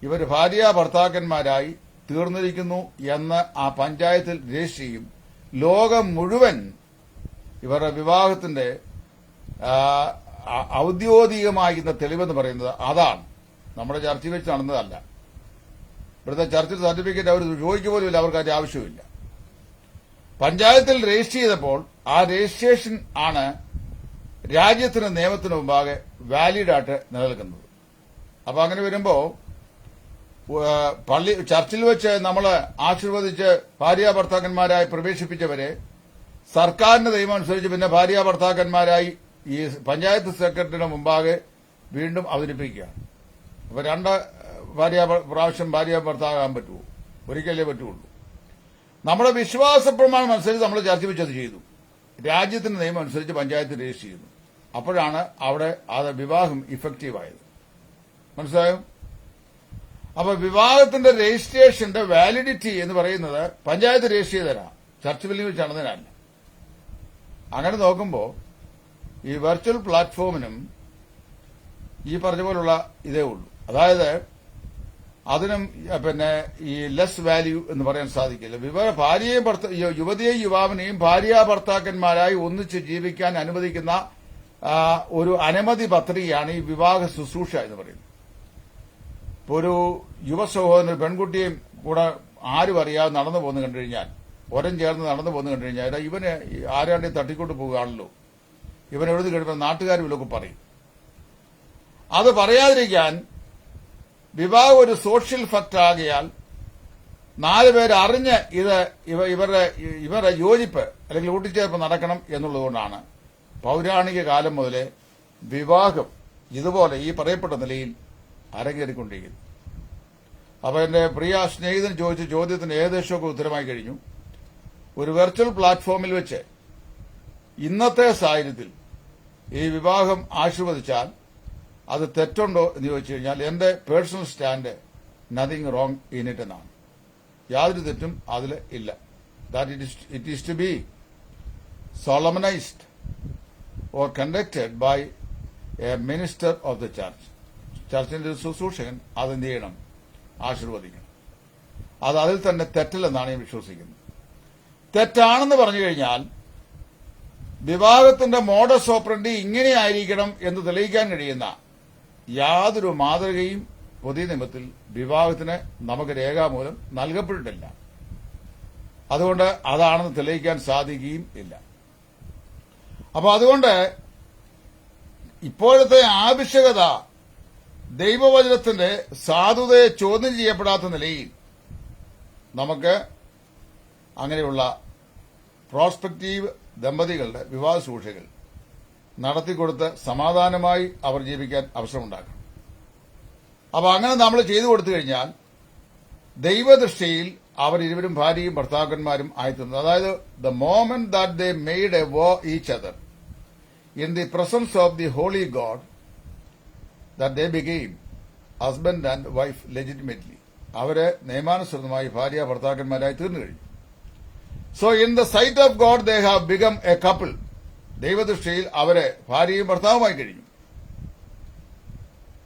Speaker 1: ഇവർ ഭാര്യ ഭർത്താക്കന്മാരായി തീർന്നിരിക്കുന്നു എന്ന് ആ പഞ്ചായത്തിൽ രജിസ്റ്റർ ചെയ്യും. ലോകം മുഴുവൻ ഇവരുടെ വിവാഹത്തിന്റെ ഔദ്യോഗികമായിരുന്ന തെളിവെന്ന് പറയുന്നത് അതാണ്. നമ്മുടെ ചർച്ചിൽ വെച്ച് നടന്നതല്ല. ഇവിടുത്തെ ചർച്ചിൽ സർട്ടിഫിക്കറ്റ് അവർ ചോദിക്കുക പോലും ഇല്ല, അവർക്ക് അതിന്റെ ആവശ്യമില്ല. പഞ്ചായത്തിൽ രജിസ്റ്റർ ചെയ്തപ്പോൾ ആ രജിസ്ട്രേഷൻ ആണ് രാജ്യത്തിന് നിയമത്തിന് മുമ്പാകെ വാലിഡായിട്ട് നിലനിൽക്കുന്നത്. അപ്പൊ അങ്ങനെ വരുമ്പോ ചർച്ചിൽ വെച്ച് നമ്മൾ ആശീർവദിച്ച് ഭാര്യ ഭർത്താക്കന്മാരായി പ്രവേശിപ്പിച്ചവരെ സർക്കാരിന്റെ നിയമം അനുസരിച്ച് പിന്നെ ഭാര്യ ഭർത്താക്കന്മാരായി ഈ പഞ്ചായത്ത് സെക്രട്ടറിയുടെ മുമ്പാകെ വീണ്ടും അവതരിപ്പിക്കുകയാണ്. അപ്പൊ പ്രാവശ്യം ഭാര്യ ഭർത്താകാൻ പറ്റുമോ? ഒരിക്കലേ പറ്റുള്ളൂ. നമ്മുടെ വിശ്വാസ പ്രമാണം അനുസരിച്ച് നമ്മൾ ചർച്ച വെച്ചത് ചെയ്തു. രാജ്യത്തിന്റെ നിയമം അനുസരിച്ച് പഞ്ചായത്ത് രജിസ്റ്റർ ചെയ്യുന്നു. അപ്പോഴാണ് അവിടെ അത് വിവാഹം ഇഫക്റ്റീവായത്. മനസ്സിലായോ? അപ്പൊ വിവാഹത്തിന്റെ രജിസ്ട്രേഷന്റെ വാലിഡിറ്റി എന്ന് പറയുന്നത് പഞ്ചായത്ത് രജിസ്റ്റർ ചെയ്തരാം, ചർച്ച് ബില്ലിംഗ് വെച്ച് നടന്നതിനല്ല. അങ്ങനെ നോക്കുമ്പോൾ ഈ വെർച്വൽ പ്ലാറ്റ്ഫോമിനും ഈ പറഞ്ഞ പോലുള്ള ഇതേ ഉള്ളൂ. അതായത് അതിനും പിന്നെ ഈ ലെസ് വാല്യൂ എന്ന് പറയാൻ സാധിക്കില്ല. യുവതിയെയും യുവാവിനെയും ഭാര്യ ഭർത്താക്കന്മാരായി ഒന്നിച്ച് ജീവിക്കാൻ അനുവദിക്കുന്ന ഒരു അനുമതി പത്രികയാണ് ഈ വിവാഹ ശുശ്രൂഷ എന്ന് പറയുന്നത്. ഇപ്പൊ ഒരു യുവ സഹോദരൻ പെൺകുട്ടിയും കൂടെ ആരും അറിയാതെ നടന്നു പോകുന്നു കണ്ടു കഴിഞ്ഞാൽ, ഒരം ചേർന്ന് നടന്നു പോകുന്നു കണ്ടു കഴിഞ്ഞാൽ ഇവന് ആരാണ്ടെയും തട്ടിക്കൊണ്ട് പോവുകയാണല്ലോ, ഇവൻ എഴുതി കഴിയുമ്പോൾ നാട്ടുകാർ ഇവരൊക്കെ പറയും. അത് പറയാതിരിക്കാൻ വിവാഹം ഒരു സോഷ്യൽ ഫാക്ട് ആകിയാൽ 4 പേര് അറിഞ്ഞ് ഇവരുടെ യോജിപ്പ് അല്ലെങ്കിൽ കൂട്ടിച്ചേർപ്പ് നടക്കണം എന്നുള്ളതുകൊണ്ടാണ് പൗരാണിക കാലം മുതലേ വിവാഹം ഇതുപോലെ ഈ പറയപ്പെട്ട നിലയിൽ അരങ്ങേറിക്കൊണ്ടിരിക്കുന്നു. അപ്പൊ എന്റെ പ്രിയ സ്നേഹിതൻ ചോദിച്ച ചോദ്യത്തിന് ഏകദേശമൊക്കെ ഉത്തരമായി കഴിഞ്ഞു. ഒരു വെർച്വൽ പ്ലാറ്റ്ഫോമിൽ വെച്ച് ഇന്നത്തെ സാഹചര്യത്തിൽ ഈ വിവാഹം ആശീർവദിച്ചാൽ അത് തെറ്റുണ്ടോ എന്ന് ചോദിച്ചു കഴിഞ്ഞാൽ എന്റെ personal stand nothing wrong in it എന്നാണ്. യാതൊരു തെറ്റും അതിൽ ഇല്ല. That it is to be solemnized or conducted by a minister of the church. ചർച്ചിന്റെ ഒരു ശുശ്രൂഷകൻ അതെന്ത് ചെയ്യണം? ആശീർവദിക്കണം. അതിൽ തന്നെ തെറ്റില്ലെന്നാണ് ഞാൻ വിശ്വസിക്കുന്നത്. തെറ്റാണെന്ന് പറഞ്ഞു കഴിഞ്ഞാൽ വിവാഹത്തിന്റെ മോഡസ് ഓപ്പറണ്ടി ഇങ്ങനെയായിരിക്കണം എന്ന് തെളിയിക്കാൻ കഴിയുന്ന യാതൊരു മാതൃകയും പുതിയ നിയമത്തിൽ വിവാഹത്തിന് നമുക്ക് രേഖാമൂലം നൽകപ്പെട്ടിട്ടില്ല. അതുകൊണ്ട് അതാണെന്ന് തെളിയിക്കാൻ സാധിക്കുകയും ഇല്ല. അപ്പൊ അതുകൊണ്ട് ഇപ്പോഴത്തെ ആവശ്യകത ദൈവവചനത്തിന്റെ സാധുതയെ ചോദ്യം ചെയ്യപ്പെടാത്ത നിലയിൽ നമുക്ക് അങ്ങനെയുള്ള പ്രോസ്പെക്റ്റീവ് ദമ്പതികളുടെ വിവാഹ ശുശ്രൂഷകൾ നടത്തിക്കൊടുത്ത് സമാധാനമായി അവർ ജീവിക്കാൻ അവസരമുണ്ടാക്കണം. അപ്പൊ അങ്ങനെ നമ്മൾ ചെയ്തു കൊടുത്തു കഴിഞ്ഞാൽ ദൈവദൃഷ്ടിയിൽ അവർ ഇരുവരും ഭാര്യയും ഭർത്താക്കന്മാരും ആയിത്തീർന്നു. അതായത് the moment that they made a vow each other in the presence of the holy God that they became husband and wife legitimately. അവര് നിയമാനുസൃതമായി ഭാര്യ ഭർത്താക്കന്മാരായി തീർന്നു കഴിഞ്ഞു. So in the sight of God they have become a couple. ദൈവദൃഷ്ടിയിൽ അവരെ ഭാര്യയും ഭർത്താവുമായി കഴിഞ്ഞു.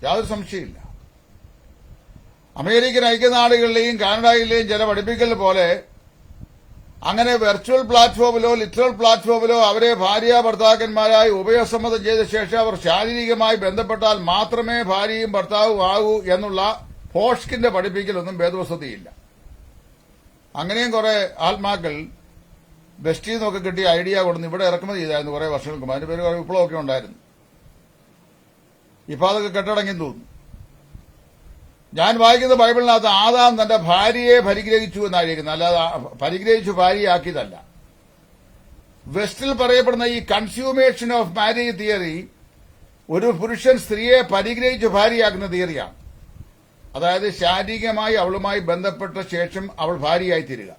Speaker 1: യാതൊരു സംശയമില്ല. അമേരിക്കൻ ഐക്യനാടുകളിലെയും കാനഡയിലെയും ചില പഠിപ്പിക്കൽ പോലെ അങ്ങനെ വെർച്വൽ പ്ലാറ്റ്ഫോമിലോ ലിറ്ററൽ പ്ലാറ്റ്ഫോമിലോ അവരെ ഭാര്യ ഭർത്താക്കന്മാരായി ഉഭയസമ്മതം ചെയ്ത ശേഷം അവർ ശാരീരികമായി ബന്ധപ്പെട്ടാൽ മാത്രമേ ഭാര്യയും ഭർത്താവും ആകൂ എന്നുള്ള ഫോഷ്കിന്റെ പഠിപ്പിക്കലൊന്നും വേദപുസ്തകത്തിലില്ല. അങ്ങനെയും കുറെ ആത്മാക്കൾ വെസ്റ്റിൽ നിന്നൊക്കെ കിട്ടിയ ഐഡിയ കൊടുന്ന് ഇവിടെ ഇറക്കുമതി ചെയ്തായിരുന്നു കുറെ വർഷങ്ങൾക്ക് മുമ്പ്. അതിന്റെ പേര് കുറെ വിപ്ലവമൊക്കെ ഉണ്ടായിരുന്നു. ഇപ്പൊ അതൊക്കെ കെട്ടടങ്ങി തോന്നുന്നു. ഞാൻ വായിക്കുന്ന ബൈബിളിനകത്ത് ആദാം തന്റെ ഭാര്യയെ പരിഗ്രഹിച്ചു എന്നായിരിക്കുന്നത്, അല്ലാതെ പരിഗ്രഹിച്ചു ഭാര്യയാക്കിയതല്ല. വെസ്റ്റിൽ പറയപ്പെടുന്ന ഈ കൺസ്യൂമേഷൻ ഓഫ് മാരേജ് തിയറി ഒരു പുരുഷൻ സ്ത്രീയെ പരിഗ്രഹിച്ച് ഭാര്യയാക്കുന്ന തിയറിയാണ്. അതായത് ശാരീരികമായി അവളുമായി ബന്ധപ്പെട്ട ശേഷം അവൾ ഭാര്യയായി തീരുക.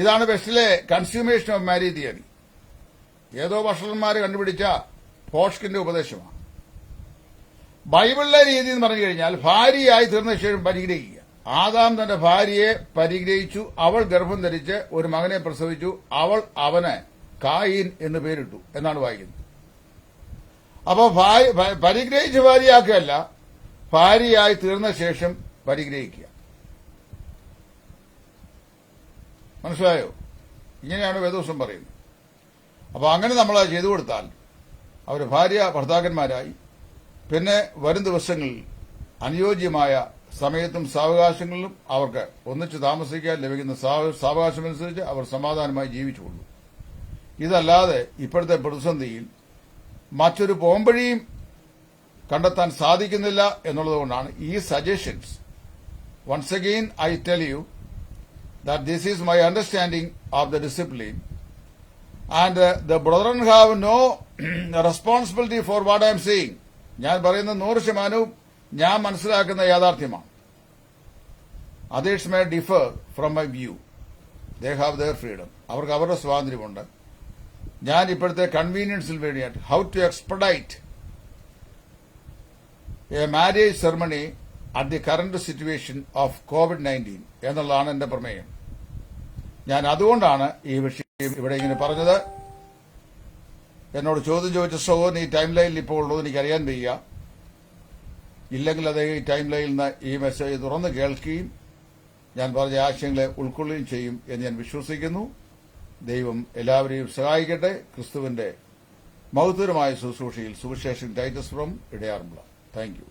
Speaker 1: ഇതാണ് വെസ്റ്റിലെ കൺസ്യൂമേഷൻ ഓഫ് മാരേജ് തിയറി. ഏതോ ഭക്ഷണന്മാർ കണ്ടുപിടിച്ച ഫോഷ്കിന്റെ ഉപദേശമാണ്. ബൈബിളിലെ രീതി എന്ന് പറഞ്ഞു കഴിഞ്ഞാൽ ഭാര്യയായി തീർന്ന ശേഷം പരിഗ്രഹിക്കുക. ആദാം തന്റെ ഭാര്യയെ പരിഗ്രഹിച്ചു, അവൾ ഗർഭം ധരിച്ച് ഒരു മകനെ പ്രസവിച്ചു, അവൾ അവന് കായിൻ എന്ന് പേരിട്ടു എന്നാണ് വായിക്കുന്നത്. അപ്പോ പരിഗ്രഹിച്ച് ഭാര്യയാക്കുകയല്ല, ഭാര്യയായി തീർന്ന ശേഷം പരിഗ്രഹിക്കുക. മനസ്സിലായോ? ഇങ്ങനെയാണ് വേദോസം പറയുന്നത്. അപ്പൊ അങ്ങനെ നമ്മൾ ചെയ്തു കൊടുത്താൽ അവർ ഭാര്യ ഭർത്താക്കന്മാരായി. പിന്നെ വരും ദിവസങ്ങളിൽ അനുയോജ്യമായ സമയത്തും സാവകാശങ്ങളിലും അവർക്ക് ഒന്നിച്ച് താമസിക്കാൻ ലഭിക്കുന്ന സാവകാശമനുസരിച്ച് അവർ സമാധാനമായി ജീവിച്ചുകൊള്ളു. ഇതല്ലാതെ ഇപ്പോഴത്തെ പ്രതിസന്ധിയിൽ മറ്റൊരു പോംവഴിയും കണ്ടെത്താൻ സാധിക്കുന്നില്ല എന്നുള്ളതുകൊണ്ടാണ് ഈ suggestions. Once again I tell you that this is my understanding of the discipline, and the brethren have no responsibility for what I am saying. ഞാൻ പറയുന്ന 100% ഞാൻ മനസ്സിലാക്കുന്ന യാഥാർത്ഥ്യമാണ്. Others may differ from my view. They have their freedom. അവർക്ക് അവരുടെ സ്വാതന്ത്ര്യമുണ്ട്. ഞാൻ ഇപ്പോഴത്തെ കൺവീനിയൻസിൽ വേണ്ടിയിട്ട് how to expedite a marriage ceremony at the current situation of COVID-19 എന്നുള്ളതാണ് എന്റെ പ്രമേയം. ഞാൻ അതുകൊണ്ടാണ് ഈ വിഷയം ഇവിടെ ഇങ്ങനെ പറഞ്ഞത്. എന്നോട് ചോദ്യം ചോദിച്ച സഹോദരൻ ഈ ടൈം ലൈനിൽ ഇപ്പോൾ ഉള്ളത് എനിക്കറിയാൻ വയ്യ. ഇല്ലെങ്കിൽ അദ്ദേഹം ഈ ടൈം ലൈനിൽ നിന്ന് ഈ മെസ്സേജ് തുറന്ന് കേൾക്കുകയും ഞാൻ പറഞ്ഞ ആശയങ്ങളെ ഉൾക്കൊള്ളുകയും ചെയ്യും എന്ന് ഞാൻ വിശ്വസിക്കുന്നു. ദൈവം എല്ലാവരെയും സഹായിക്കട്ടെ. ക്രിസ്തുവിന്റെ മഹത്വരമായ ശുശ്രൂഷയിൽ സുവിശേഷൻ Titus from Idayaranmula. Thank U.